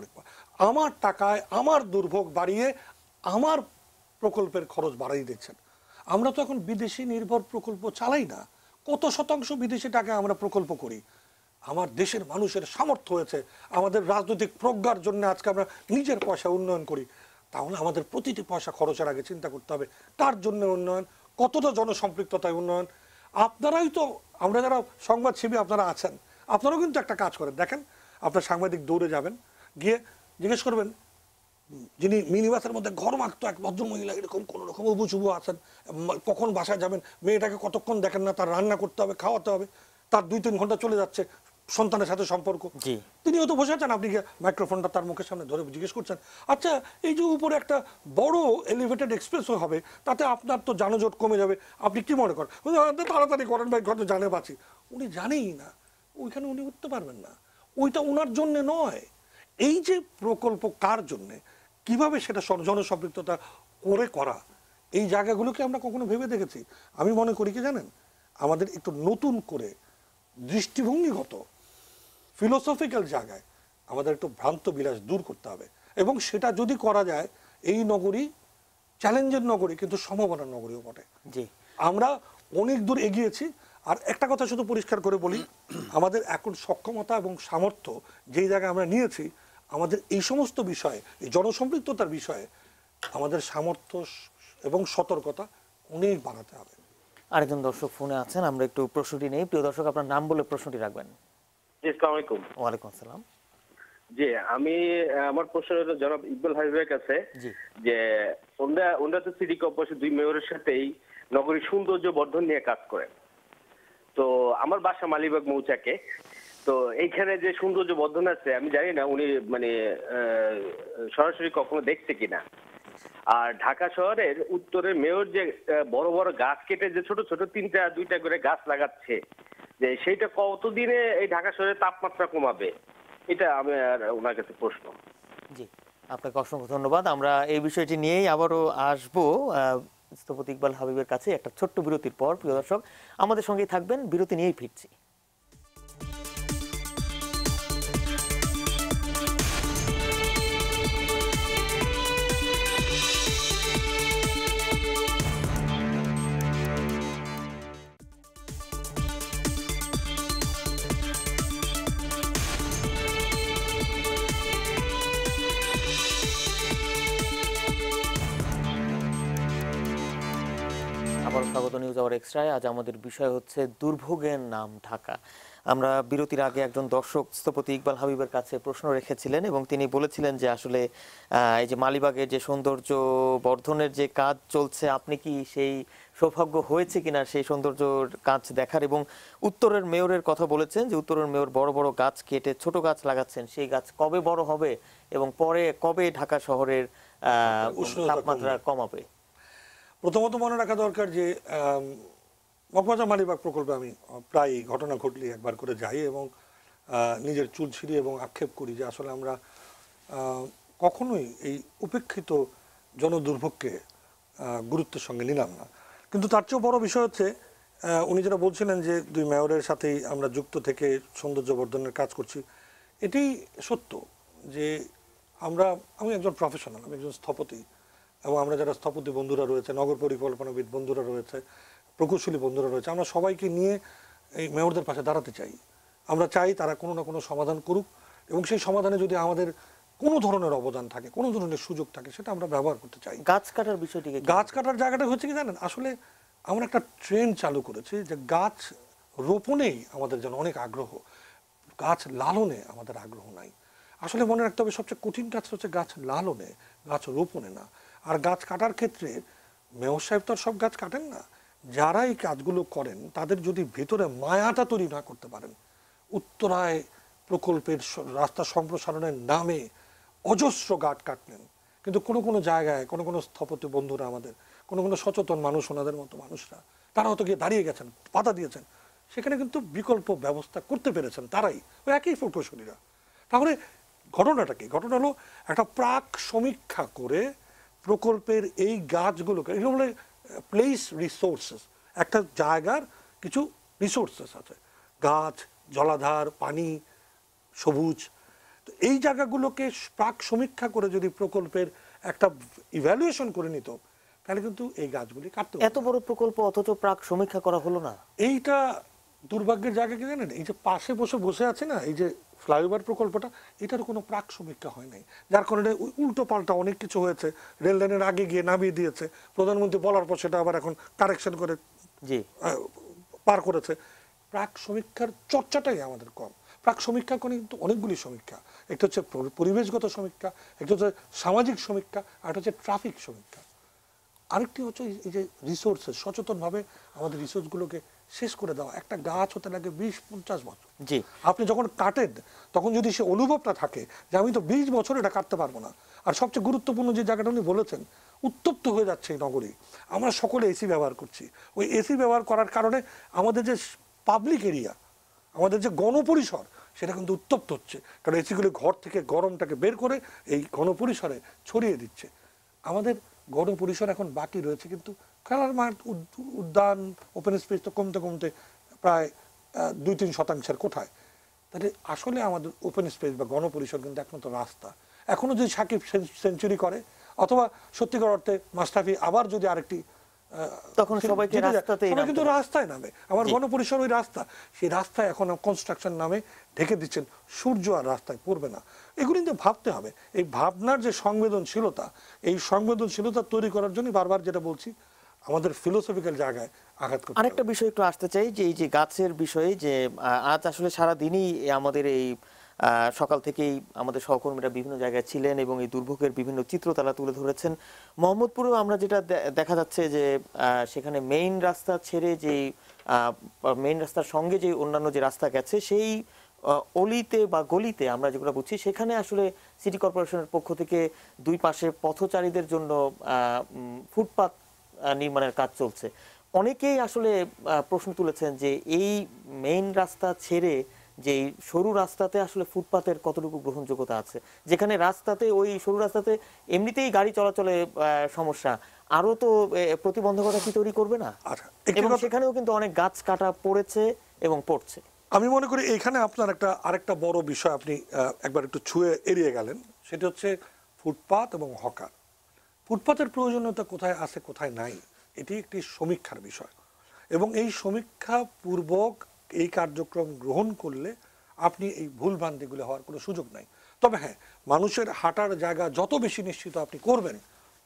আমার টাকায় আমার দুর্ভোগ বাড়িয়ে আমার প্রকল্পের খরচ বাড়িয়ে দিচ্ছেন। আমরা তো এখন বিদেশি নির্ভর প্রকল্প চালাই না। কত শতাংশ বিদেশি টাকা আমরা প্রকল্প করি? আমার দেশের মানুষের সামর্থ্য হয়েছে, আমাদের রাজনৈতিক প্রজ্ঞার জন্য আজকে আমরা নিজের পয়সা উন্নয়ন করি। তাহলে আমাদের প্রতিটি পয়সা খরচের আগে চিন্তা করতে হবে কার জন্য উন্নয়ন, কতটা জনসম্পৃক্ততায় উন্নয়ন। আপনারাই তো, আমরা যারা সংবাদসেবী আপনারা আছেন, আপনারাও কিন্তু একটা কাজ করেন। দেখেন, আপনার সাংবাদিক দৌড়ে যাবেন, গিয়ে জিজ্ঞেস করবেন যিনি মিনিবাসের মধ্যে ঘর মাখতো এক ভদ্রমহিলা, এরকম কোনো রকম উবুচুবু আছেন, কখন বাসায় যাবেন, মেয়েটাকে কতক্ষণ দেখেন না, তার রান্না করতে হবে, খাওয়াতে হবে, তার 2-3 ঘন্টা চলে যাচ্ছে সন্তানের সাথে সম্পর্ক। তিনিও তো বসে আছেন, আপনি মাইক্রোফোনটা তার মুখের সামনে ধরে জিজ্ঞেস করছেন, আচ্ছা এই যে উপরে একটা বড় এলিভেটেড এক্সপ্রেসওয়ে হবে, তাতে আপনার তো যানজট কমে যাবে, আপনি কি মনে করেন? তাড়াতাড়ি করেন ভাই, ঘরে জানে বাঁচি। উনি জানেই না, ওইখানে উনি উঠতে পারবেন না। ওইটা ওনার জন্য নয়। এই যে প্রকল্প কার জন্যে, কিভাবে সেটা জনসম্পৃক্ততা করে করা, এই জায়গাগুলোকে আমরা কখনো ভেবে দেখেছি? আমি মনে করি কি জানেন, আমাদের একটু নতুন করে দৃষ্টিভঙ্গিগত ফিলোসফিক্যাল জায়গায় আমাদের একটু ভ্রান্ত বিলাস দূর করতে হবে। এবং সেটা যদি করা যায়, এই নগরী চ্যালেঞ্জের নগরী, কিন্তু সম্ভাবনার নগরীও বটে। আমরা অনেক দূর এগিয়েছি। আর একটা কথা শুধু পরিষ্কার করে বলি, আমাদের এখন সক্ষমতা এবং সামর্থ্য যেই জায়গায় আমরা নিয়েছি, আমাদের এই সমস্ত বিষয়ে, এই জনসম্পৃক্ততার বিষয়ে আমাদের সামর্থ্য এবং সতর্কতা অনেক বাড়াতে হবে। আরেকজন দর্শক ফোনে আছেন, আমরা একটু প্রশ্নটি নেই। প্রিয় দর্শক, আপনার নাম বলে প্রশ্নটি রাখবেন। আসসালামু আলাইকুম। ওয়ালাইকুম আসসালাম। জি, আমি আমার প্রশ্ন হলো জনাব ইকবাল হাবিবের কাছে, যে ওনারা তো সিটি কর্পোরেশন 2 মেয়রের সাথেই নগরীর সৌন্দর্য বর্ধন নিয়ে কাজ করেন। তো আমার বাসা মালিবাগ মৌচাকে। তো এইখানে যে সৌন্দর্য বর্ধন আছে, আমি জানি না উনি মানে সরাসরি কখনো দেখছে কিনা। আর ঢাকা শহরের উত্তরের মেয়র যে বড় বড় গাছ কেটে যে ছোট ছোট 3টা-2টা করে গাছ লাগাচ্ছে, যে সেইটা কতদিনে এই ঢাকা শহরের তাপমাত্রা কমাবে, এটা আমি আর ওনার কাছে প্রশ্ন। জি, আপনাকে অসংখ্য ধন্যবাদ। আমরা এই বিষয়টি নিয়েই আবারও আসবো স্থপতি ইকবাল হাবিবের কাছে একটা ছোট্ট বিরতির পর। প্রিয় দর্শক, আমাদের সঙ্গেই থাকবেন, বিরতি নিয়েই ফিরছি। স্বাগত নিউজ আওয়ার এক্সট্রায়। আজ আমাদের বিষয় হচ্ছে দুর্ভোগের নাম ঢাকা। আমরা বিরতির আগে একজন দর্শক স্থপতি ইকবাল হাবিবের কাছে প্রশ্ন রেখেছিলেন এবং তিনি বলেছিলেন যে আসলে এই যে মালিবাগের যে সৌন্দর্য বর্ধনের যে কাজ চলছে, আপনি কি সেই সৌভাগ্য হয়েছে কিনা সেই সৌন্দর্যর কাজ দেখার, এবং উত্তরের মেয়রের কথা বলেছেন যে উত্তরের মেয়র বড় বড় গাছ কেটে ছোট গাছ লাগাচ্ছেন, সেই গাছ কবে বড় হবে এবং পরে কবে ঢাকা শহরের তাপমাত্রা কমাবে। প্রথমত মনে রাখা দরকার যে মগবাজার মালিবাগ প্রকল্পে আমি প্রায় ঘটনা ঘটলে একবার করে যাই এবং নিজের চুল ছিঁড়ি এবং আক্ষেপ করি যে আসলে আমরা কখনোই এই উপেক্ষিত জনদুর্ভোগকে গুরুত্বের সঙ্গে নিলাম না। কিন্তু তার চেয়েও বড় বিষয় হচ্ছে উনি যেটা বলছিলেন যে দুই মেয়রের সাথেই আমরা যুক্ত থেকে সৌন্দর্য বর্ধনের কাজ করছি, এটি সত্য যে আমি একজন প্রফেশনাল, আমি একজন স্থপতি, এবং আমরা যারা স্থপতি বন্ধুরা রয়েছে, নগর পরিকল্পনাবিদ বন্ধুরা রয়েছে, প্রকৌশলী বন্ধুরা রয়েছে, আমরা সবাইকে নিয়ে এই মেয়রদের পাশে দাঁড়াতে চাই। আমরা চাই তারা কোনো না কোনো সমাধান করুক এবং সেই সমাধানে যদি আমাদের কোনো ধরনের অবদান থাকে, কোনো ধরনের সুযোগ থাকে, সেটা আমরা ব্যবহার করতে চাই। গাছ কাটার বিষয়টিকে, গাছ কাটার জায়গাটা হচ্ছে কি জানেন, আসলে আমরা একটা ট্রেন্ড চালু করেছি যে গাছ রোপণেই আমাদের যেন অনেক আগ্রহ, গাছ লালনে আমাদের আগ্রহ নাই। আসলে মনে রাখতে হবে সবচেয়ে কঠিন কাজ হচ্ছে গাছ লালনে, গাছ রোপণে না। আর গাছ কাটার ক্ষেত্রে মেয়র সাহেব তো আর সব গাছ কাটেন না, যারা এই কাজগুলো করেন তাদের যদি ভেতরে মায়াটা তৈরি না করতে পারেন, উত্তরায় প্রকল্পের রাস্তা সম্প্রসারণের নামে অজস্র গাছ কাটলেন, কিন্তু কোনো কোনো জায়গায় কোনো কোনো স্থপতি বন্ধুরা আমাদের, কোনো কোনো সচেতন মানুষ, ওনাদের মতো মানুষরা, তারা হয়তো গিয়ে দাঁড়িয়ে গেছেন, বাধা দিয়েছেন, সেখানে কিন্তু বিকল্প ব্যবস্থা করতে পেরেছেন তারাই, ওই একই প্রকৌশলীরা। তাহলে ঘটনাটা কি? ঘটনা হলো একটা প্রাক সমীক্ষা করে প্রকল্পের এই গাছগুলোকে, এগুলো বলে প্লেস রিসোর্সেস, একটা জায়গার কিছু রিসোর্সেস আছে, গাছ, জলাধার, পানি, সবুজ, তো এই জায়গাগুলোকে প্রাক সমীক্ষা করে যদি প্রকল্পের একটা ইভ্যালুয়েশন করে নিত, তাহলে কিন্তু এই গাছগুলি কাটতে। এত বড় প্রকল্প অথচ প্রাক সমীক্ষা করা হলো না, এইটা দুর্ভাগ্যের জায়গা কি জানেন? এই যে পাশে বসে আছে না, এই যে ফ্লাইওভার প্রকল্পটা, এটার কোনো প্রাক সমীক্ষা হয় নাই, যার কারণে উল্টো পাল্টা অনেক কিছু হয়েছে। রেল লাইনের আগে গিয়ে নামিয়ে দিয়েছে, প্রধানমন্ত্রী বলার পর সেটা আবার এখন কারেকশন করে পার করেছে। প্রাক সমীক্ষার চর্চাটাই আমাদের কম। প্রাক সমীক্ষা করে কিন্তু অনেকগুলি সমীক্ষা, একটা হচ্ছে পরিবেশগত সমীক্ষা, একটা হচ্ছে সামাজিক সমীক্ষা, আর একটা হচ্ছে ট্রাফিক সমীক্ষা, আরেকটি হচ্ছে এই যে রিসোর্সেস, সচেতনভাবে আমাদের রিসোর্সগুলোকে শেষ করে দেওয়া। একটা গাছ হতে লাগে 20-50 বছর। জি, আপনি যখন কাটেন তখন যদি সে অনুভবটা থাকে যে আমি তো 20 বছর এটা কাটতে পারবো না। আর সবচেয়ে গুরুত্বপূর্ণ যে জায়গাটা উনি বলেছেন, উত্তপ্ত হয়ে যাচ্ছে এই নগরী, আমরা সকলে এসি ব্যবহার করছি, ওই এসি ব্যবহার করার কারণে আমাদের যে পাবলিক এরিয়া, আমাদের যে গণপরিসর, সেটা কিন্তু উত্তপ্ত হচ্ছে, কারণ এসিগুলি ঘর থেকে গরমটাকে বের করে এই গণপরিসরে ছড়িয়ে দিচ্ছে। আমাদের গণপরিসর এখন বাকি রয়েছে, কিন্তু খেলার মাঠ, উদ্যান, ওপেন স্পেস তো কমতে কমতে প্রায় 2-3% কোঠায়। তাহলে আসলে আমাদের ওপেন স্পেস বা গণপরিসর কিন্তু একমাত্র রাস্তা। এখনো যদি সাকিব সেঞ্চুরি করে, অথবা সত্যিকার অর্থে মাশরাফি আবার যদি আরেকটি, তখন সবাইকে কিন্তু রাস্তায় নামে। আমার গণপরিসর ওই রাস্তা, সেই রাস্তায় এখন কনস্ট্রাকশন নামে ঢেকে দিচ্ছেন, সূর্য আর রাস্তায় পড়বে না। এগুলি কিন্তু ভাবতে হবে। এই ভাবনার যে সংবেদনশীলতা, এই সংবেদনশীলতা তৈরি করার জন্য বারবার যেটা বলছি, আমাদের ফিলোসফিক্যাল জায়গায় আঘাত করতে। আরেকটা বিষয় একটু আসতে চাই যে এই যে গাছের বিষয়ে, যে আজ আসলে সারা দিনই আমাদের এই সকাল থেকেই আমাদের সহকর্মীরা বিভিন্ন জায়গায় ছিলেন এবং এই দুর্ভোগের বিভিন্ন চিত্র তারা তুলে ধরেছেন। মোহাম্মদপুরেও আমরা যেটা দেখা যাচ্ছে যে সেখানে মেইন রাস্তা ছেড়ে যে মেইন রাস্তার সঙ্গে যে অন্যান্য যে রাস্তা গেছে, সেই অলিতে বা গলিতে আমরা যেগুলো বুঝছি, সেখানে আসলে সিটি কর্পোরেশনের পক্ষ থেকে দুই পাশে পথচারীদের জন্য ফুটপাত নির্মাণের কাজ চলছে। অনেকেই আসলে প্রশ্ন তুলেছেন যে এই মেইন রাস্তা ছেড়ে যে সরু রাস্তাতে আসলে ফুটপাতের কতটুকু গ্রহণযোগ্যতা আছে, যেখানে রাস্তাতে ওই সরু রাস্তাতে এমনিতেই গাড়ি চলাচলে সমস্যা, আরো তো প্রতিবন্ধকতা কি তৈরি করবে না? এবং সেখানেও কিন্তু অনেক গাছ কাটা পড়েছে এবং পড়ছে। আমি মনে করি এখানে আপনার আরেকটা বড় বিষয় আপনি একবার একটু ছুঁয়ে এড়িয়ে গেলেন, সেটা হচ্ছে ফুটপাত এবং হকার। ফুটপাতের প্রয়োজনীয়তা কোথায় আছে কোথায় নাই, এটি একটি সমীক্ষার বিষয়, এবং এই সমীক্ষা পূর্বক এই কার্যক্রম গ্রহণ করলে আপনি এই ভুলভ্রান্তিগুলো হওয়ার কোনো সুযোগ নাই। তবে হ্যাঁ, মানুষের হাঁটার জায়গা যত বেশি নিশ্চিত আপনি করবেন,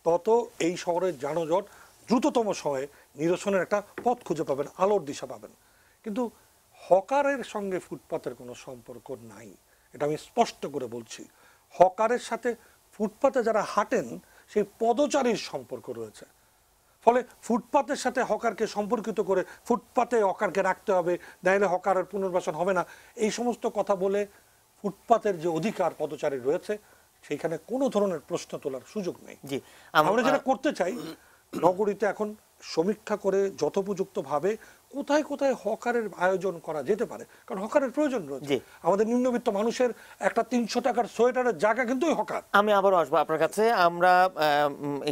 তত এই শহরের যানজট দ্রুততম সময়ে নিরসনের একটা পথ খুঁজে পাবেন, আলোর দিশা পাবেন। কিন্তু হকারের সঙ্গে ফুটপাতের কোনো সম্পর্ক নাই, এটা আমি স্পষ্ট করে বলছি। হকারের সাথে ফুটপাতে যারা হাঁটেন সেই পদচারীর সম্পর্ক রয়েছে। ফলে ফুটপাতের সাথে হকারকে সম্পর্কিত করে ফুটপাতে হকারকে রাখতে হবে, নাহলে হকারের পুনর্বাসন হবে না, এই সমস্ত কথা বলে ফুটপাতের যে অধিকার পদচারী রয়েছে সেইখানে কোনো ধরনের প্রশ্ন তোলার সুযোগ নেই। জি, আমরা যেটা করতে চাই, নগরীতে এখন সমীক্ষা করে যথোপযুক্তভাবে কোথায় কোথায় হকারের আয়োজন করা যেতে পারে, কারণ হকারের প্রয়োজন রয়েছে। আমাদের নিম্নবিত্ত মানুষের একটা 300 টাকার সোয়েটারের জায়গা কিন্তু হকার। আমি আবারও আসবো আপনার কাছে। আমরা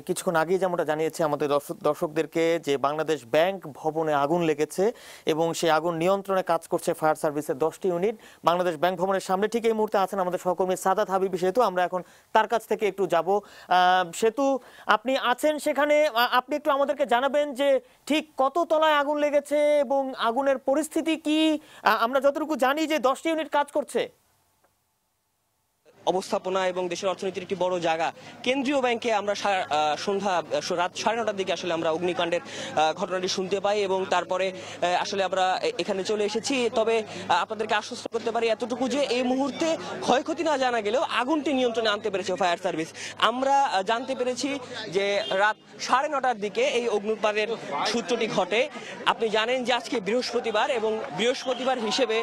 কিছুক্ষণ আগেই যেমনটা জানিয়েছি আমাদের দর্শকদেরকে যে বাংলাদেশ ব্যাংক ভবনে আগুন লেগেছে এবং সেই আগুন নিয়ন্ত্রণে কাজ করছে ফায়ার সার্ভিসের 10টি ইউনিট। বাংলাদেশ ব্যাংক ভবনের সামনে ঠিক এই মুহূর্তে আছেন আমাদের সহকর্মী সাদাত হাবিবি সেতু। আমরা এখন তার কাছ থেকে একটু যাব। সেতু, আপনি আছেন সেখানে, আপনি একটু আমাদেরকে জানাবেন যে ঠিক কত তলায় আগুন লেগেছে এবং আগুনের পরিস্থিতি কি? আমরা যতটুকু জানি যে 10টি ইউনিট কাজ করছে। অবস্থাপনা এবং দেশের অর্থনীতির একটি বড় জায়গা কেন্দ্রীয় ব্যাংকে আমরা সন্ধ্যা রাত 9:30টার দিকে আসলে আমরা অগ্নিকাণ্ডের ঘটনাটি শুনতে পাই এবং তারপরে আসলে আমরা এখানে চলে এসেছি। তবে আপনাদেরকে আশ্বস্ত করতে পারি এতটুকু যে এই মুহূর্তে ক্ষয়ক্ষতি না জানা গেলেও আগুনটি নিয়ন্ত্রণে আনতে পেরেছে ফায়ার সার্ভিস। আমরা জানতে পেরেছি যে রাত 9:30টার দিকে এই অগ্নিকাণ্ডের সূত্রটি ঘটে। আপনি জানেন যে আজকে বৃহস্পতিবার এবং বৃহস্পতিবার হিসেবে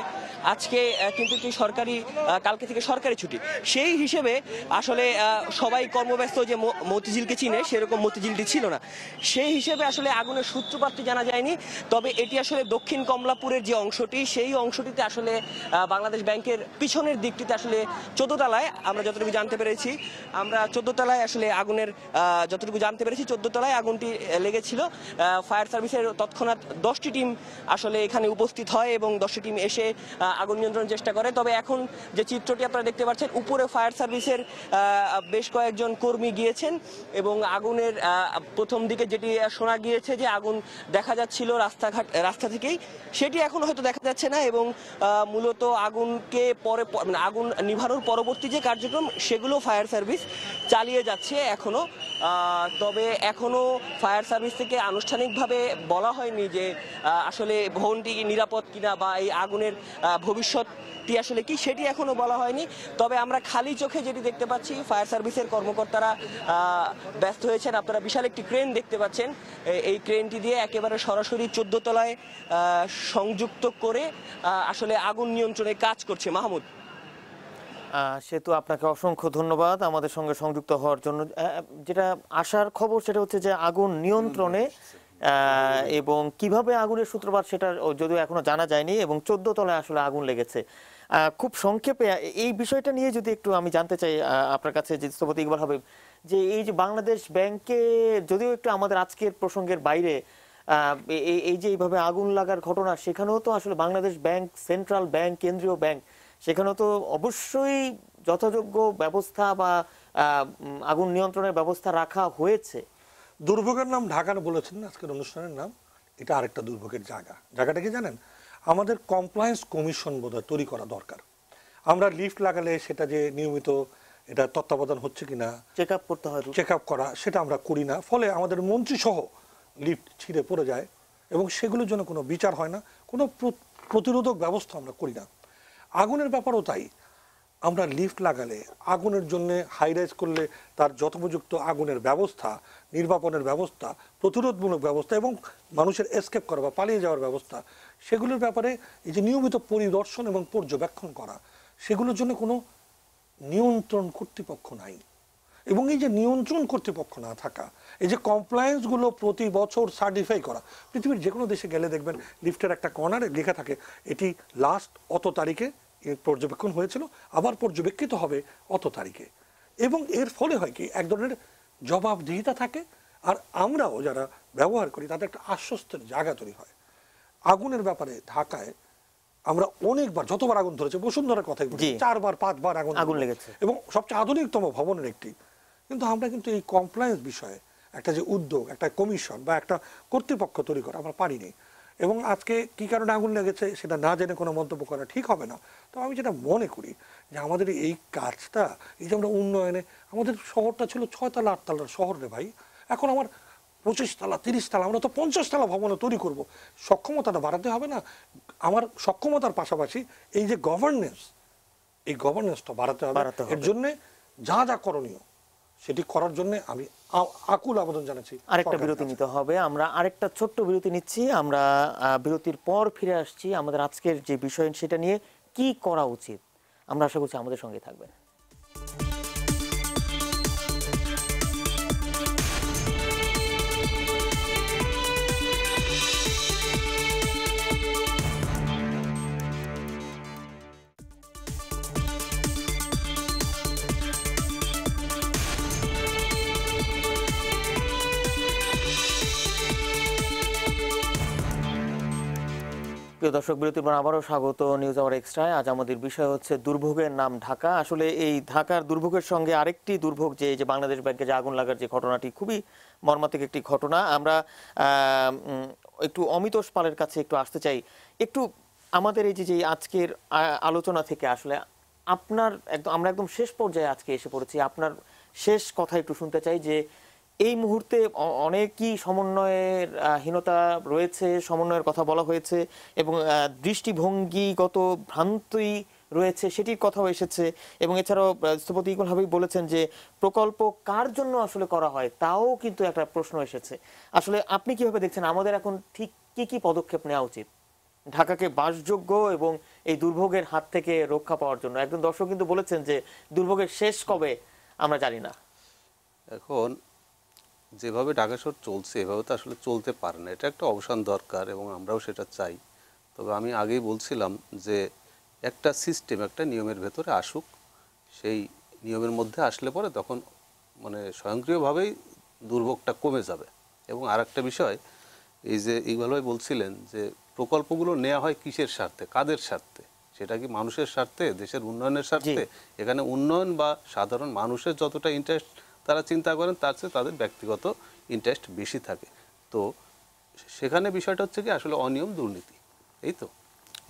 আজকে কিন্তু সরকারি, কালকে থেকে সরকারি ছুটি, সেই হিসেবে আসলে সবাই কর্মব্যস্ত। যে মতিঝিলকে চিনে সেরকম মতিঝিলটি ছিল না, সেই হিসেবে আসলে আগুনের সূত্রপাতটি জানা যায়নি। তবে এটি আসলে দক্ষিণ কমলাপুরের যে অংশটি, সেই অংশটিতে আসলে বাংলাদেশ ব্যাংকের পিছনের দিকটিতে আসলে 14 তলায় আমরা যতটুকু জানতে পেরেছি, আমরা 14 তলায় আসলে আগুনের যতটুকু জানতে পেরেছি 14 তলায় আগুনটি লেগেছিল। ফায়ার সার্ভিসের তৎক্ষণাৎ 10টি টিম আসলে এখানে উপস্থিত হয় এবং 10টি টিম এসে আগুন নিয়ন্ত্রণের চেষ্টা করে। তবে এখন যে চিত্রটি আপনারা দেখতে পাচ্ছেন, উপরে ফায়ার সার্ভিসের বেশ কয়েকজন কর্মী গিয়েছেন এবং আগুনের প্রথম দিকে যেটি শোনা গিয়েছে যে আগুন দেখা যাচ্ছিল রাস্তা থেকেই, সেটি এখন হয়তো দেখা যাচ্ছে না এবং মূলত আগুনকে পরে আগুন নিভানোর পরবর্তী যে কার্যক্রম সেগুলো ফায়ার সার্ভিস চালিয়ে যাচ্ছে এখনো। তবে এখনো ফায়ার সার্ভিস থেকে আনুষ্ঠানিকভাবে বলা হয়নি যে আসলে ভবনটি নিরাপদ কিনা বা এই আগুনের ভবিষ্যৎটি আসলে কি, সেটি এখনো বলা হয়নি। তবে আমরা খালি চোখে যেটি দেখতে পাচ্ছি, ফায়ার সার্ভিসের কর্মকর্তারা ব্যস্ত হয়েছেন। আপনারা বিশাল একটি ক্রেন দেখতে পাচ্ছেন, এই ক্রেনটি দিয়ে একেবারে সরাসরি 14 তলায় সংযুক্ত করে আসলে আগুন নিয়ন্ত্রণে কাজ করছে। মাহমুদ, সেতু, আপনাকে অসংখ্য ধন্যবাদ আমাদের সঙ্গে সংযুক্ত হওয়ার জন্য। যেটা আসার খবর সেটা হচ্ছে যে আগুন নিয়ন্ত্রণে এবং কিভাবে আগুনের সূত্রপাত সেটা যদিও এখনো জানা যায়নি এবং 14 তলায় আসলে আগুন লেগেছে। খুব সংক্ষেপে এই বিষয়টা নিয়ে যদি একটু আমি জানতে চাই আপনার কাছে, যে স্থপতি ইকবাল হাবিব, যে এই যে বাংলাদেশ ব্যাংকে যদিও একটু আমাদের আজকের প্রসঙ্গের বাইরে, এই যে এইভাবে আগুন লাগার ঘটনা, সেখানেও তো আসলে বাংলাদেশ ব্যাংক সেন্ট্রাল ব্যাংক, কেন্দ্রীয় ব্যাংক, সেখানেও তো অবশ্যই যথাযোগ্য ব্যবস্থা বা আগুন নিয়ন্ত্রণের ব্যবস্থা রাখা হয়েছে। দুর্ভোগের নাম ঢাকার বলেছেন না আজকের অনুষ্ঠানের নাম, এটা আরেকটা দুর্ভোগের জায়গাটা কি জানেন? আমাদের কমপ্লায়েন্স কমিশন বোধহয় তৈরি করা দরকার। আমরা লিফট লাগালে সেটা যে নিয়মিত এটা তত্ত্বাবধান হচ্ছে কিনা চেক আপ করতে হয়, চেক আপ করা, সেটা আমরা করি না। ফলে আমাদের মন্ত্রী সহ লিফট ছিঁড়ে পড়ে যায় এবং সেগুলোর জন্য কোনো বিচার হয় না, কোনো প্রতিরোধক ব্যবস্থা আমরা করি না। আগুনের ব্যাপারও তাই, আমরা লিফট লাগালে আগুনের জন্য হাইরাইজ করলে তার যথোপযুক্ত আগুনের ব্যবস্থা, নির্বাপনের ব্যবস্থা, প্রতিরোধমূলক ব্যবস্থা এবং মানুষের এসকেপ করা বা পালিয়ে যাওয়ার ব্যবস্থা, সেগুলোর ব্যাপারে এই যে নিয়মিত পরিদর্শন এবং পর্যবেক্ষণ করা, সেগুলোর জন্য কোনো নিয়ন্ত্রণ কর্তৃপক্ষ নাই। এবং এই যে নিয়ন্ত্রণ কর্তৃপক্ষ না থাকা, এই যে কমপ্লায়েন্সগুলো প্রতি বছর সার্টিফাই করা, পৃথিবীর যে কোনো দেশে গেলে দেখবেন লিফটের একটা কর্নারে লেখা থাকে এটি লাস্ট অত তারিখে পর্যবেক্ষণ হয়েছিল, আবার পর্যবেক্ষিত হবে অত তারিখে। এবং এর ফলে হয় কি, এক ধরনের জবাবদিহিতা থাকে, আর আমরাও যারা ব্যবহার করি তাদের একটা আশ্বস্তের জায়গা তৈরি হয়। আগুনের ব্যাপারে ঢাকায় আমরা অনেকবার, যতবার আগুন ধরেছে, বসুন্ধরার কথাই বলি, 4বার 5বার আগুন লেগেছে এবং সবচেয়ে আধুনিকতম ভবনের একটি। কিন্তু আমরা কিন্তু এই কমপ্লায়েন্স বিষয়ে একটা যে উদ্যোগ, একটা কমিশন বা একটা কর্তৃপক্ষ তৈরি করা আমরা পারিনি। এবং আজকে কি কারণে আগুন লেগেছে সেটা না জেনে কোনো মন্তব্য করা ঠিক হবে না। তো আমি যেটা মনে করি যে আমাদের এই কাজটা, এই যে আমরা উন্নয়নে, আমাদের শহরটা ছিল 6 তলা 8 তলার শহর রে ভাই, এখন আমার 25 তলা 30 তলা, আমরা তো 50 তলা ভবনে তৈরি করব। সক্ষমতাটা বাড়াতে হবে না? আমার সক্ষমতার পাশাপাশি এই যে গভর্নেন্স, এই গভর্নেন্সটা বাড়াতে হবে। এর জন্য যা যা করণীয় সেটি করার জন্য আমি আকুল আবেদন জানাচ্ছি। আরেকটা বিরতি নিতে হবে, আমরা আরেকটা ছোট্ট বিরতি নিচ্ছি। আমরা বিরতির পর ফিরে আসছি আমাদের আজকের যে বিষয় সেটা নিয়ে কি করা উচিত। আমরা আশা করছি আমাদের সঙ্গে থাকবেন। প্রিয় দর্শক, বিরতির পর আবারও স্বাগত নিউজ আওয়ার এক্সট্রায়। আজ আমাদের বিষয় হচ্ছে দুর্ভোগের নাম ঢাকা। আসলে এই ঢাকার দুর্ভোগের সঙ্গে আরেকটি দুর্ভোগ যে বাংলাদেশ ব্যাংকে যে আগুন লাগার যে ঘটনাটি খুবই মর্মান্তিক একটি ঘটনা। আমরা একটু অমিতোষ পালের কাছে একটু আসতে চাই। একটু আমাদের এই যে আজকের আলোচনা থেকে আসলে আপনার আমরা একদম শেষ পর্যায়ে আজকে এসে পড়েছি, আপনার শেষ কথা একটু শুনতে চাই যে এই মুহূর্তে অনেকই সমন্বয়ের হীনতা রয়েছে, সমন্বয়ের কথা বলা হয়েছে এবং দৃষ্টিভঙ্গিগত ভ্রান্তি রয়েছে সেটির কথাও এসেছে। এবং এছাড়াও স্থপতি ইকবাল হাবিব বলেছেন যে প্রকল্প কার জন্য আসলে করা হয় তাও কিন্তু একটা প্রশ্ন এসেছে। আসলে আপনি কিভাবে দেখছেন আমাদের এখন ঠিক কি কি পদক্ষেপ নেওয়া উচিত ঢাকাকে বাসযোগ্য এবং এই দুর্ভোগের হাত থেকে রক্ষা পাওয়ার জন্য? একজন দর্শক কিন্তু বলেছেন যে দুর্ভোগের শেষ কবে আমরা জানি না। এখন যেভাবে ঢাকা শহর চলছে এভাবে তো আসলে চলতে পারে না, এটা একটা অবসান দরকার এবং আমরাও সেটা চাই। তবে আমি আগেই বলছিলাম যে একটা সিস্টেম, একটা নিয়মের ভেতরে আসুক, সেই নিয়মের মধ্যে আসলে পরে তখন মানে স্বয়ংক্রিয়ভাবেই দুর্ভোগটা কমে যাবে। এবং আর একটা বিষয়, এই যে ইকবাল ভাই বলছিলেন যে প্রকল্পগুলো নেওয়া হয় কিসের স্বার্থে, কাদের স্বার্থে? সেটা কি মানুষের স্বার্থে, দেশের উন্নয়নের স্বার্থে? এখানে উন্নয়ন বা সাধারণ মানুষের যতটা ইন্টারেস্ট তারা চিন্তা করেন তার চেয়ে তাদের ব্যক্তিগত ইন্টারেস্ট বেশি থাকে। তো সেখানে বিষয়টা হচ্ছে কি আসলে অনিয়ম, দুর্নীতি, এই তো।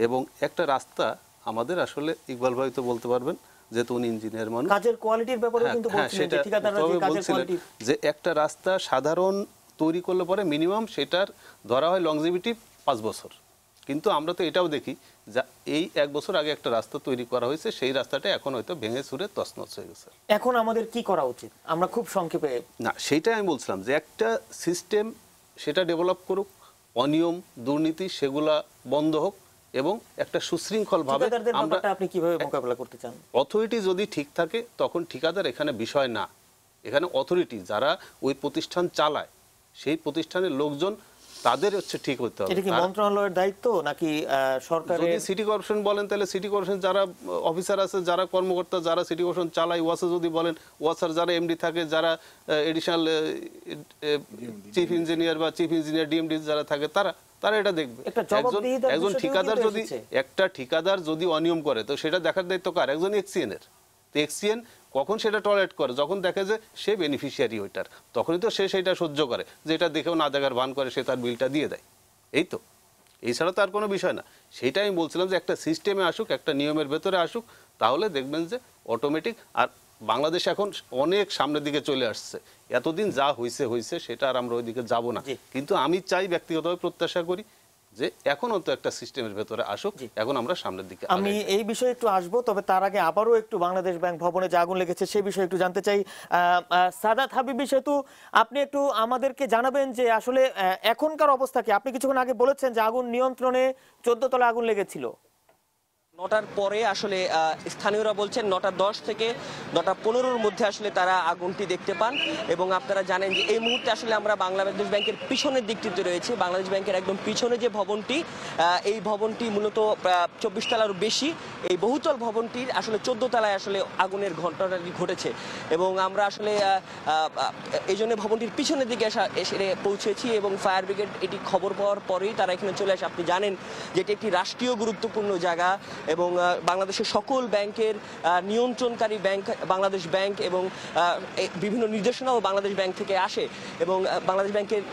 এবং একটা রাস্তা আমাদের আসলে ইকবাল ভাই তো বলতে পারবেন যেহেতু উনি ইঞ্জিনিয়ার মানুষ, কাজের কোয়ালিটির ব্যাপারে কিন্তু বলছিলেন যে ঠিকাদাররা যে কাজের কোয়ালিটি, যে একটা রাস্তা সাধারণ তৈরি করলে পরে মিনিমাম সেটার ধরা হয় লংজিভিটি 5 বছর। কিন্তু আমরা তো এটাও দেখি যা এই 1 বছর আগে একটা রাস্তা তৈরি করা হয়েছে, সেই রাস্তাটা এখন হয়তো ভেঙে চুরে তছনছ হয়ে গেছে। এখন আমাদের কি করা উচিত? আমরা খুব সংক্ষেপে না, সেইটাই আমি বলছিলাম যে একটা সিস্টেম সেটা ডেভেলপ করুক, অনিয়ম দুর্নীতি সেগুলা বন্ধ হোক এবং একটা সুশৃঙ্খলভাবে আমরা। আপনি কিভাবে মোকাবেলা করতে চান? অথরিটি যদি ঠিক থাকে তখন ঠিকাদার এখানে বিষয় না, এখানে অথরিটি যারা ওই প্রতিষ্ঠান চালায় সেই প্রতিষ্ঠানের লোকজন তাদের হচ্ছে ঠিক হতে হবে। এটা কি মন্ত্রণালয়ের দায়িত্ব নাকি সরকারের? যদি সিটি কর্পোরেশন বলেন তাহলে সিটি কর্পোরেশন যারা অফিসার আছে, যারা কর্মকর্তা, যারা সিটি কর্পোরেশন চালায়, ওয়াসা যদি বলেন ওয়াসার যারা এমডি থাকে, যারা এডিশনাল চিফ ইঞ্জিনিয়ার বা চিফ ইঞ্জিনিয়ার ডিএমডি যারা থাকে তারা এটা দেখবে। একজন ঠিকাদার যদি একটা ঠিকাদার যদি অনিয়ম করে তো সেটা দেখার দায়িত্ব কার? একজন এক্সিএন এর। তো এক্সিএন কখন সেটা টলারেট করে? যখন দেখে যে সে বেনিফিশিয়ারি ওইটার, তখনই তো সে সেটা সহ্য করে, যে এটা দেখেও না দেখার ভান করে, সে তার বিলটা দিয়ে দেয়, এই তো। এছাড়া তো আর কোনো বিষয় না। সেইটাই আমি বলছিলাম যে একটা সিস্টেমে আসুক, একটা নিয়মের ভেতরে আসুক, তাহলে দেখবেন যে অটোমেটিক। আর বাংলাদেশ এখন অনেক সামনের দিকে চলে আসছে। এতদিন যা হয়েছে সেটা আর আমরা ওইদিকে যাব না। কিন্তু আমি চাই, ব্যক্তিগতভাবে প্রত্যাশা করি যে এখনও তো একটা সিস্টেমের ভেতরে আসুক, এখন আমরা সামনের দিকে। আমি এই বিষয়ে একটু আসবো, তবে তার আগে আবারও একটু বাংলাদেশ ব্যাংক ভবনে যে আগুন লেগেছে সেই বিষয়ে একটু জানতে চাই। সাদাত হাবিবি সেতু, আপনি একটু আমাদেরকে জানাবেন যে আসলে এখনকার অবস্থা কি? আপনি কিছুক্ষণ আগে বলেছেন যে আগুন নিয়ন্ত্রণে, 14 তলা আগুন লেগেছিল। 9টার পরে আসলে স্থানীয়রা বলছেন 9:10 থেকে 9:15-র মধ্যে আসলে তারা আগুনটি দেখতে পান। এবং আপনারা জানেন যে এই মুহূর্তে আসলে আমরা বাংলাদেশ ব্যাংকের পিছনের দিকটিতে রয়েছে। বাংলাদেশ ব্যাংকের একদম পিছনে যে ভবনটি, এই ভবনটি মূলত 24 তলারও বেশি। এই বহুতল ভবনটির আসলে 14 তলায় আসলে আগুনের ঘটনাটি ঘটেছে। এবং আমরা আসলে এই জন্য ভবনটির পিছনের দিকে এসে পৌঁছেছি এবং ফায়ার ব্রিগেড এটি খবর পাওয়ার পরেই তারা এখানে চলে আসে। আপনি জানেন যে এটি একটি রাষ্ট্রীয় গুরুত্বপূর্ণ জায়গা এবং বাংলাদেশের সকল ব্যাংকের নিয়ন্ত্রণকারী ব্যাংক বাংলাদেশ ব্যাংক এবং বিভিন্ন নির্দেশনাও বাংলাদেশ ব্যাংক থেকে আসে এবং বাংলাদেশ ব্যাংকের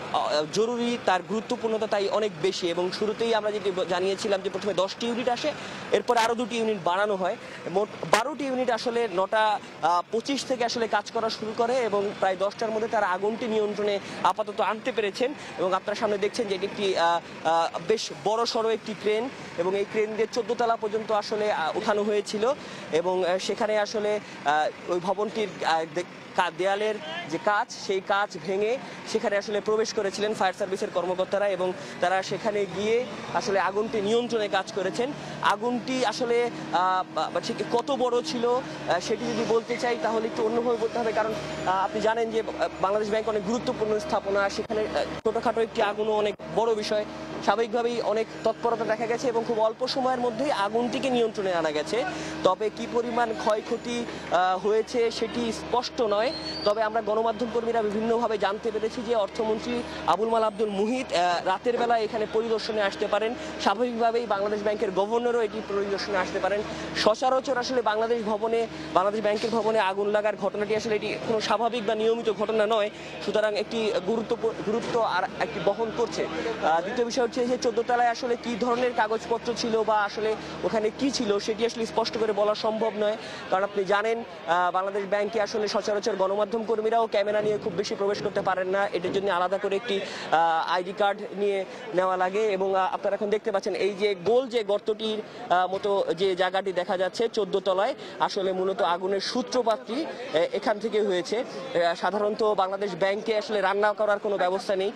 জরুরি তার গুরুত্বপূর্ণতা তাই অনেক বেশি। এবং শুরুতেই আমরা যেটি জানিয়েছিলাম যে প্রথমে 10টি ইউনিট আসে, এরপর আরও 2টি ইউনিট বাড়ানো হয়, মোট 12টি ইউনিট আসলে 9:25 থেকে আসলে কাজ করা শুরু করে এবং প্রায় 10টার মধ্যে তারা আগুনটি নিয়ন্ত্রণে আপাতত আনতে পেরেছেন। এবং আপনারা সামনে দেখছেন যে এটি একটি বেশ বড় সড়ো একটি ক্রেন এবং এই ক্রেন দিয়ে 14 তলা পর্যন্ত আসলে উঠানো হয়েছিল এবং সেখানে আসলে ওই ভবনটির দেয়ালের যে কাজ সেই কাজ ভেঙে সেখানে আসলে প্রবেশ করেছিলেন ফায়ার সার্ভিসের কর্মকর্তারা এবং তারা সেখানে গিয়ে আসলে আগুনটি নিয়ন্ত্রণে কাজ করেছেন। আগুনটি আসলে ঠিক কত বড় ছিল সেটি যদি বলতে চাই তাহলে একটু অন্যভাবে বলতে হবে, কারণ আপনি জানেন যে বাংলাদেশ ব্যাংক অনেক গুরুত্বপূর্ণ স্থাপনা, সেখানে ছোটোখাটো একটি আগুনও অনেক বড় বিষয়। স্বাভাবিকভাবেই অনেক তৎপরতা দেখা গেছে এবং খুব অল্প সময়ের মধ্যেই আগুনটিকে নিয়ন্ত্রণে আনা গেছে। তবে কি পরিমাণ ক্ষয়ক্ষতি হয়েছে সেটি স্পষ্ট নয়, তবে আমরা গণমাধ্যম কর্মীরা বিভিন্নভাবে জানতে পেরেছি যে অর্থমন্ত্রী আবুল মাল আব্দুল মুহিত রাতের বেলা এখানে পরিদর্শনে আসতে পারেন। স্বাভাবিকভাবেই বাংলাদেশ ব্যাংকের গভর্নরও এটি পরিদর্শনে আসতে পারেন। সচরাচর আসলে বাংলাদেশ ব্যাংকের ভবনে আগুন লাগার ঘটনাটি আসলে এটি কোনো স্বাভাবিক বা নিয়মিত ঘটনা নয়, সুতরাং একটি গুরুত্ব আর একটি বহন করছে। দ্বিতীয় বিষয় হচ্ছে যে 14 তলায় আসলে কি ধরনের কাগজপত্র ছিল বা আসলে ওখানে কি ছিল সেটি আসলে স্পষ্ট করে বলা সম্ভব নয়, কারণ আপনি জানেন বাংলাদেশ ব্যাংকে আসলে সচরাচর গণমাধ্যম কর্মীরাও ক্যামেরা নিয়ে খুব বেশি প্রবেশ করতে পারেন না, এটার জন্য আলাদা করে একটি আইডি কার্ড নিয়ে নেওয়া লাগে। এবং আপনারা এখন দেখতে পাচ্ছেন এই যে গোল যে গর্তটির মতো যে জায়গাটি দেখা যাচ্ছে 14 তলায়, আসলে মূলত আগুনের সূত্রপাতটি এখান থেকে হয়েছে। সাধারণত বাংলাদেশ ব্যাংকে আসলে রান্না করার কোনো ব্যবস্থা নেই,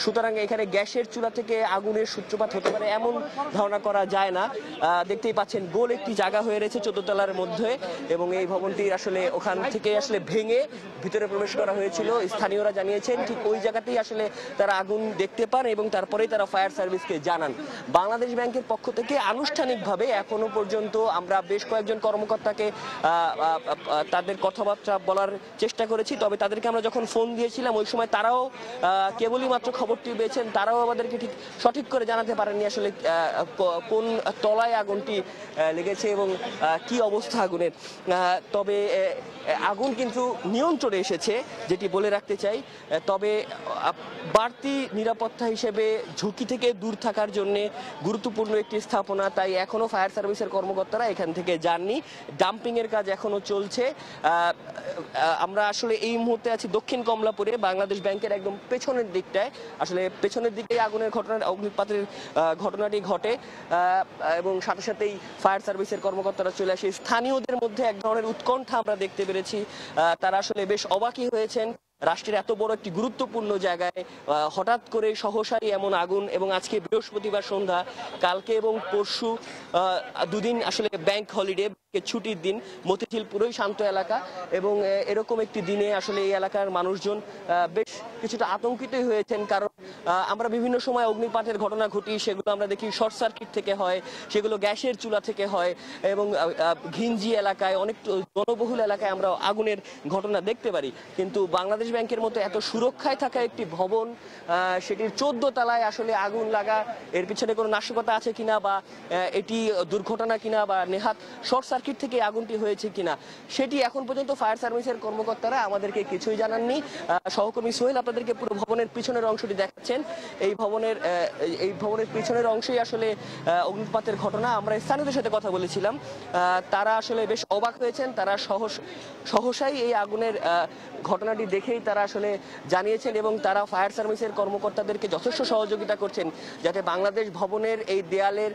সুতরাং এখানে গ্যাসের চুলা থেকে আগুনের সূত্রপাত হতে পারে এমন ধারণা করা যায় না। দেখতেই পাচ্ছেন গোল একটি জায়গা হয়ে রয়েছে 14 তলার মধ্যে এবং এই ভবনটি আসলে ওখান থেকে আসলে ভেঙে ভিতরে প্রবেশ করা হয়েছিল। স্থানীয়রা জানিয়েছেন ঠিক ওই জায়গাতেই আসলে তারা আগুন দেখতে পান এবং তারপরেই তারা ফায়ার সার্ভিসকে জানান। বাংলাদেশ ব্যাংকের পক্ষ থেকে আনুষ্ঠানিকভাবে এখনো পর্যন্ত আমরা বেশ কয়েকজন কর্মকর্তাকে তাদের কথাবার্তা বলার চেষ্টা করেছি, তবে তাদেরকে আমরা যখন ফোন দিয়েছিলাম ওই সময় তারাও কেবলই মাত্র খবরটি পেয়েছেন, তারাও আমাদেরকে ঠিক সঠিক করে জানাতে পারেননি আসলে কোন তলায় আগুনটি লেগেছে এবং কি অবস্থা আগুনের। তবে আগুন কিন্তু নিয়ন্ত্রণে এসেছে যেটি বলে রাখতে চাই, তবে বাড়তি নিরাপত্তা হিসেবে ঝুঁকি থেকে দূর থাকার জন্য গুরুত্বপূর্ণ একটি স্থাপনা, তাই এখনো ফায়ার সার্ভিসের কর্মকর্তারা এখান থেকে যাননি, ডাম্পিং এর কাজ এখনো চলছে। আমরা আসলে এই মুহূর্তে আছি দক্ষিণ কমলাপুরে, বাংলাদেশ ব্যাংকের একদম পেছনের দিকটায়, আসলে পেছনের দিকে আগুনের অগ্নিপাতের ঘটনাটি ঘটে এবং সাথে সাথেই ফায়ার সার্ভিসের কর্মকর্তারা চলে আসে। স্থানীয়দের মধ্যে এক ধরনের উৎকণ্ঠা আমরা দেখতে পেরেছি, তারা আসলে বেশ অবাকই হয়েছেন রাষ্ট্রের এত বড় একটি গুরুত্বপূর্ণ জায়গায় হঠাৎ করে সহসাই এমন আগুন। এবং আজকে বৃহস্পতিবার সন্ধ্যা, কালকে এবং পরশু দুদিন আসলে ব্যাংক হলিডে, ছুটির দিন, মতিঝিল পুরোই শান্ত এলাকা এবং এরকম একটি দিনে আসলে এই এলাকার মানুষজন বেশ কিছুটা আতঙ্কিতই হয়েছেন, কারণ আমরা বিভিন্ন সময় অগ্নিপাতের ঘটনা ঘটি, সেগুলো আমরা দেখি শর্ট সার্কিট থেকে হয়, সেগুলো গ্যাসের চুলা থেকে হয় এবং ঘিঞ্জি এলাকায় অনেক জনবহুল এলাকায় আমরা আগুনের ঘটনা দেখতে পারি। কিন্তু বাংলাদেশ ব্যাংকের মতো এত সুরক্ষায় থাকা একটি ভবন, সেটির 14 তলায় আসলে আগুন লাগা, এর পিছনে কোনো নাশকতা আছে কিনা বা এটি দুর্ঘটনা কিনা বা নেহাত শর্ট সার্কিট থেকে আগুনটি হয়েছে কিনা সেটি এখন পর্যন্ত ফায়ার সার্ভিসের কর্মকর্তারা আমাদেরকে কিছুই জানাননি। সহকর্মী সোহেল আপনাদেরকে পুরো ভবনের পিছনের অংশটি দেখাচ্ছেন, এই ভবনের পিছনের অংশেই আসলে অগ্নিপাতের ঘটনা। আমরা স্থানীয়দের সাথে কথা বলেছিলাম, তারা আসলে বেশ অবাক হয়েছেন, তারা সহসাই এই আগুনের ঘটনাটি দেখেই তারা আসলে জানিয়েছেন এবং তারা ফায়ার সার্ভিসের কর্মকর্তাদেরকে যথেষ্ট সহযোগিতা করছেন যাতে বাংলাদেশ ভবনের এই দেয়ালের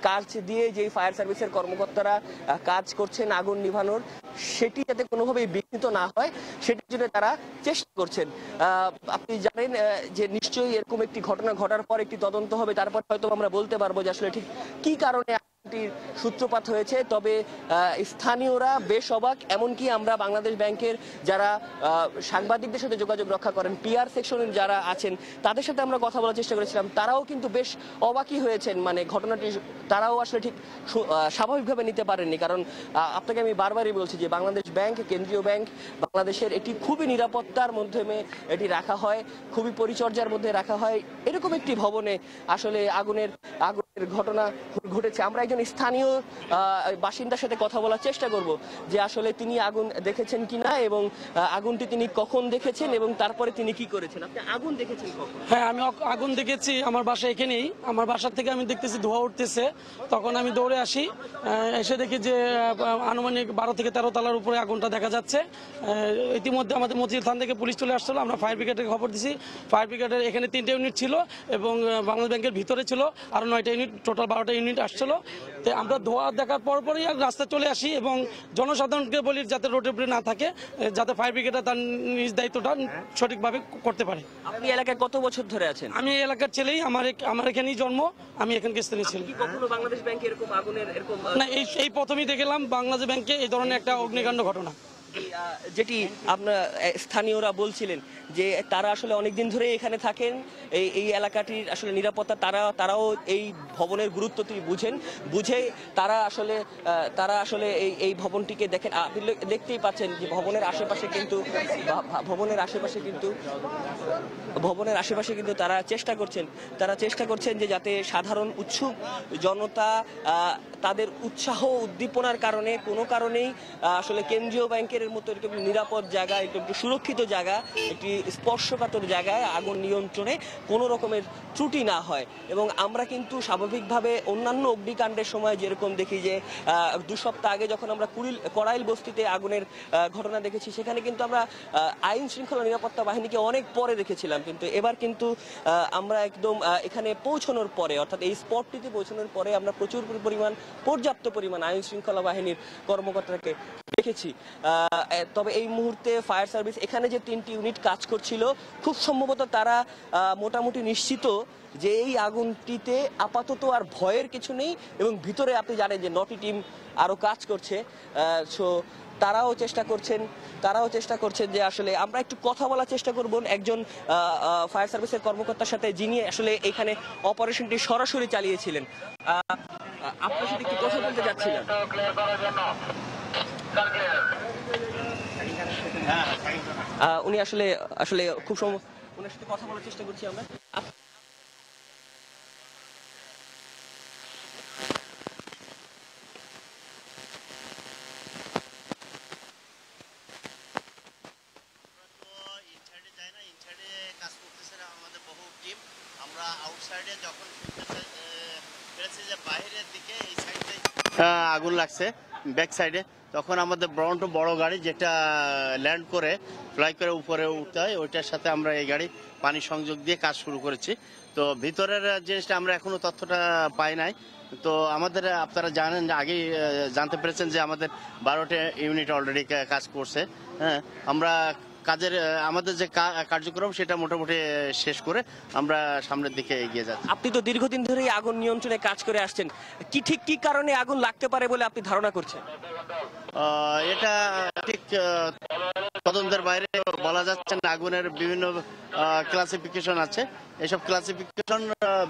কাজ দিয়ে যেই ফায়ার সার্ভিসের কর্মকর্তারা কাজ করছেন আগুন নিভানোর, সেটি যাতে কোনোভাবেই বিঘ্নিত না হয় সেটির জন্য তারা চেষ্টা করছেন। আপনি জানেন যে নিশ্চয়ই এরকম একটি ঘটনা ঘটার পর একটি তদন্ত হবে, তারপর হয়তো আমরা বলতে পারবো যে আসলে ঠিক কি কারণে সূত্রপাত হয়েছে। তবে স্থানীয়রা বেশ অবাক, এমনকি আমরা বাংলাদেশ ব্যাংকের যারা সাংবাদিকদের সাথে যোগাযোগ রক্ষা করেন, পিআর সেকশনের যারা আছেন তাদের সাথে আমরা কথা বলার চেষ্টা করেছিলাম, তারাও কিন্তু বেশ অবাকই হয়েছেন, মানে ঘটনাটি তারাও আসলে ঠিক স্বাভাবিকভাবে নিতে পারেননি। কারণ আপনাকে আমি বারবারই বলছি যে বাংলাদেশ ব্যাংক, কেন্দ্রীয় ব্যাংক বাংলাদেশের এটি খুবই নিরাপত্তার মাধ্যমে এটি রাখা হয়, খুবই পরিচর্যার মধ্যে রাখা হয়, এরকম একটি ভবনে আসলে আগুনের ঘটনা ঘটেছে। আমরা একজন স্থানীয় বাসিন্দার সাথে কথা বলার চেষ্টা করব যে আসলে তিনি আগুন দেখেছেন কিনা এবং আগুনটি তিনি কখন দেখেছেন এবং তারপরে তিনি কি করেছেন। আপনি আগুন দেখেছেন কখন? হ্যাঁ, আমি আগুন দেখেছি আমার বাসা এখানেই। আমার বাসার থেকে আমি দেখতেছি ধোঁয়া উঠতেছে, তখন আমি দৌড়ে আসি, এসে দেখি যে আনুমানিক 12 থেকে 13 তলার উপরে আগুনটা দেখা যাচ্ছে। ইতিমধ্যে আমাদের মতিঝিল থানা থেকে পুলিশ চলে আসছিল, আমরা ফায়ার ব্রিগেডের খবর দিছি। ফায়ার ব্রিগেডের এখানে 3টে ইউনিট ছিল এবং বাংলাদেশ ব্যাংকের ভিতরে ছিল আরও 9টা ইউনিট, টোটাল 12টা ইউনিট আসছিল। তো আমরা ধোঁয়া দেখার পরপরই রাস্তায় চলে আসি এবং জনসাধারণকে বলি যাতে রোডের উপরে না থাকে, যাতে ফায়ার ব্রিগেডটা তার নিজ দায়িত্বটা সঠিকভাবে করতে পারে। আপনি এলাকায় কত বছর ধরে আছেন? আমি এই এলাকার ছেলেই, আমার এখানেই জন্ম, আমি এখানকার স্থানীয় ছেলে। কখনো বাংলাদেশ ব্যাংকে এরকম আগুনের না, এই প্রথমেই দেখলাম বাংলাদেশ ব্যাংকে এই ধরনের একটা অগ্নিকাণ্ড ঘটনা। যেটি আপনার স্থানীয়রা বলছিলেন যে তারা আসলে অনেকদিন ধরে এখানে থাকেন, এই এলাকাটির আসলে নিরাপত্তা তারাও এই ভবনের গুরুত্ব বুঝে তারা আসলে এই ভবনটিকে দেখেন। আপনি দেখতেই পাচ্ছেন যে ভবনের আশেপাশে কিন্তু তারা চেষ্টা করছেন যে যাতে সাধারণ উৎসুক জনতা তাদের উৎসাহ উদ্দীপনার কারণে কোনো কারণেই আসলে কেন্দ্রীয় ব্যাংকের মতো এরকম নিরাপদ জায়গা, একটু সুরক্ষিত জায়গা, একটি স্পর্শকাতর জায়গায় আগুন নিয়ন্ত্রণে কোনো রকমের ত্রুটি না হয়। এবং আমরা কিন্তু স্বাভাবিকভাবে অন্যান্য অগ্নিকাণ্ডের সময় যেরকম দেখি যে 2 সপ্তাহ আগে যখন আমরা কড়াইল বস্তিতে আগুনের ঘটনা দেখেছি, সেখানে কিন্তু আমরা আইন শৃঙ্খলা নিরাপত্তা বাহিনীকে অনেক পরে দেখেছিলাম, কিন্তু এবার কিন্তু আমরা একদম এখানে পৌঁছানোর পরে, অর্থাৎ এই স্পটটিতে পৌঁছানোর পরে আমরা পর্যাপ্ত পরিমাণ আইন শৃঙ্খলা বাহিনীর কর্মকর্তাকে দেখেছি। তবে এই মুহূর্তে ফায়ার সার্ভিস এখানে যে 3টি ইউনিট কাজ করছিল, খুব সম্ভবত তারা মোটামুটি নিশ্চিত যে এই আগুনটিতে আপাতত আর ভয়ের কিছু নেই এবং ভিতরে আপনি জানেন যে 9টি টিম আরো কাজ করছে। সো তারাও চেষ্টা করছেন যে আসলে আমরা একটু কথা বলার চেষ্টা করব একজন ফায়ার সার্ভিসের কর্মকর্তার সাথে, যিনি আসলে এখানে অপারেশনটি সরাসরি চালিয়েছিলেন। আপনার সাথে একটু কথা বলতে যাচ্ছিলাম। উনি আসলে খুব ওনার সাথে কথা বলার চেষ্টা করছি আমরা। আগুন লাগছে ব্যাক সাইডে, তখন আমাদের বড় গাড়ি যেটা ল্যান্ড করে ফ্লাই করে উপরে উঠতে হয়, ওইটার সাথে আমরা এই গাড়ি পানি সংযোগ দিয়ে কাজ শুরু করেছি। তো ভিতরের জিনিসটা আমরা এখনো তথ্যটা পাই নাই। তো আমাদের আপনারা জানেন, আগেই জানতে পেরেছেন যে আমাদের 12টা ইউনিট অলরেডি কাজ করছে। হ্যাঁ, আমরা আমাদের যে কার্যক্রম সেটা মোটামুটি শেষ করে আমরা সামনের দিকে এগিয়ে যাচ্ছি। আপনি তো দীর্ঘদিন ধরেই আগুন নিয়ন্ত্রণে কাজ করে আসছেন, কি কারণে আগুন লাগতে পারে বলে আপনি ধারণা করছেন? এটা ঠিক তদন্তের বাইরে বলা যাচ্ছে না। আগুনের বিভিন্ন ক্লাসিফিকেশন আছে, এসব ক্লাসিফিকেশন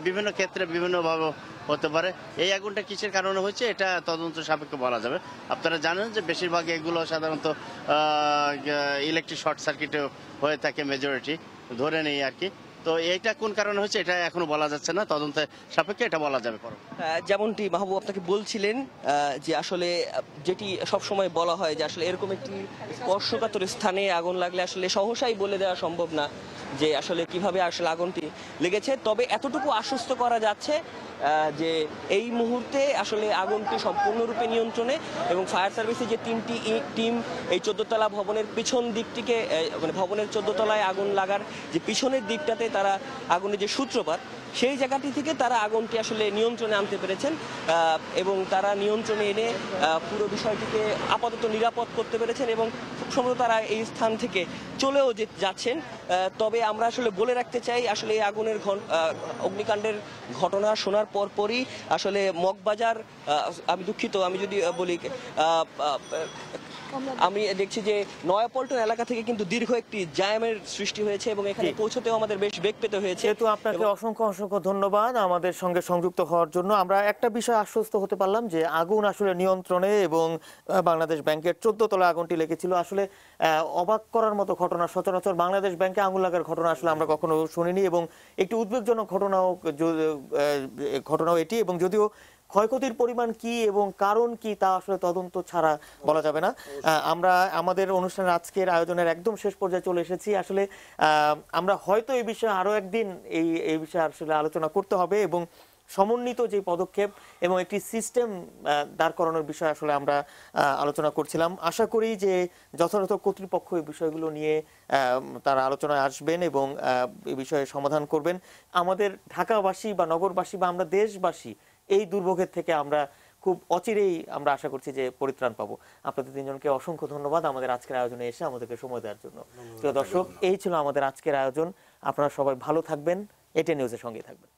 বিভিন্ন ক্ষেত্রে বিভিন্নভাবে হতে পারে। এই আগুনটা কিসের কারণে হয়েছে এটা তদন্ত সাপেক্ষে বলা যাবে। আপনারা জানেন যে বেশিরভাগ এগুলো সাধারণত ইলেকট্রিক শর্ট সার্কিটে হয়ে থাকে, মেজরিটি ধরে নেই আর কি। তো এইটা কোন কারণে হয়েছে এটা এখনো বলা যাচ্ছে না, তদন্তের সাপেক্ষে এটা বলা যাবে। যেমনটি মাহবুব আপনাকে বলছিলেন যে আসলে যেটি সবসময় বলা হয় যে আসলে এরকম একটি স্পর্শকাতর স্থানে আগুন লাগলে আসলে সহসাই বলে দেওয়া সম্ভব না যে আসলে কিভাবে আসলে আগুনটি লেগেছে। তবে এতটুকু আশ্বস্ত করা যাচ্ছে যে এই মুহূর্তে আসলে আগুনটি সম্পূর্ণরূপে নিয়ন্ত্রণে এবং ফায়ার সার্ভিসের যে 3টি টিম এই 14তলা ভবনের পিছন দিকটিকে, মানে ভবনের 14 তলায় আগুন লাগার যে পিছনের দিকটাতে তারা আগুনের যে সূত্রপাত, সেই জায়গাটি থেকে তারা আগুনটি আসলে নিয়ন্ত্রণে আনতে পেরেছেন এবং তারা নিয়ন্ত্রণে এনে পুরো বিষয়টিকে আপাতত নিরাপদ করতে পেরেছেন এবং খুব সম্ভবত তারা এই স্থান থেকে চলেও যাচ্ছেন। তবে আমরা আসলে বলে রাখতে চাই আসলে এই আগুনের অগ্নিকাণ্ডের ঘটনা শোনার পরপরই আসলে মগবাজার, আমি দুঃখিত আমি যদি বলি, আমি দেখছি যে নয়াপল্টন এলাকা থেকে কিন্তু দীর্ঘ একটি জ্যামের সৃষ্টি হয়েছে এবং এখানে পৌঁছতেও আমাদের বেশ বেগ পেতে হয়েছে। যেহেতু আপনাকে অসংখ্য অসংখ্য ধন্যবাদ আমাদের সঙ্গে সংযুক্ত হওয়ার জন্য। আমরা একটা বিষয় আশ্বস্ত হতে পারলাম যে আগুন আসলে নিয়ন্ত্রণে এবং বাংলাদেশ ব্যাংকের 14 তলা আগুনটি লেগেছিল। আসলে অবাক করার মতো ঘটনা, সচরাচর বাংলাদেশ ব্যাংকে আগুন লাগার ঘটনা আসলে আমরা কখনো শুনিনি এবং একটি উদ্বেগজনক ঘটনাও এটি। এবং যদিও ক্ষয়ক্ষতির পরিমাণ কি এবং কারণ কি তা আসলে তদন্ত ছাড়া বলা যাবে না। আমরা আমাদের অনুষ্ঠানের আজকের আয়োজনের একদম শেষ পর্যায়ে চলে এসেছি। আসলে আমরা হয়তো এই বিষয়ে আরো একদিন এই বিষয়ে আসলে আলোচনা করতে হবে এবং সমন্বিত যে পদক্ষেপ এবং একটি সিস্টেম দাঁড় করানোর বিষয়ে আসলে আমরা আলোচনা করছিলাম। আশা করি যে যথাযথ কর্তৃপক্ষ এই বিষয়গুলো নিয়ে তারা আলোচনায় আসবেন এবং এই বিষয়ে সমাধান করবেন। আমাদের ঢাকাবাসী বা নগরবাসী বা আমরা দেশবাসী এই দুর্ভোগের থেকে আমরা খুব অচিরেই আমরা আশা করছি যে পরিত্রাণ পাবো। আপনাদের তিনজনকে অসংখ্য ধন্যবাদ আমাদের আজকের আয়োজনে এসে আমাদেরকে সময় দেওয়ার জন্য। প্রিয় দর্শক, এই ছিল আমাদের আজকের আয়োজন। আপনারা সবাই ভালো থাকবেন, এটিএন নিউজের সঙ্গে থাকবেন।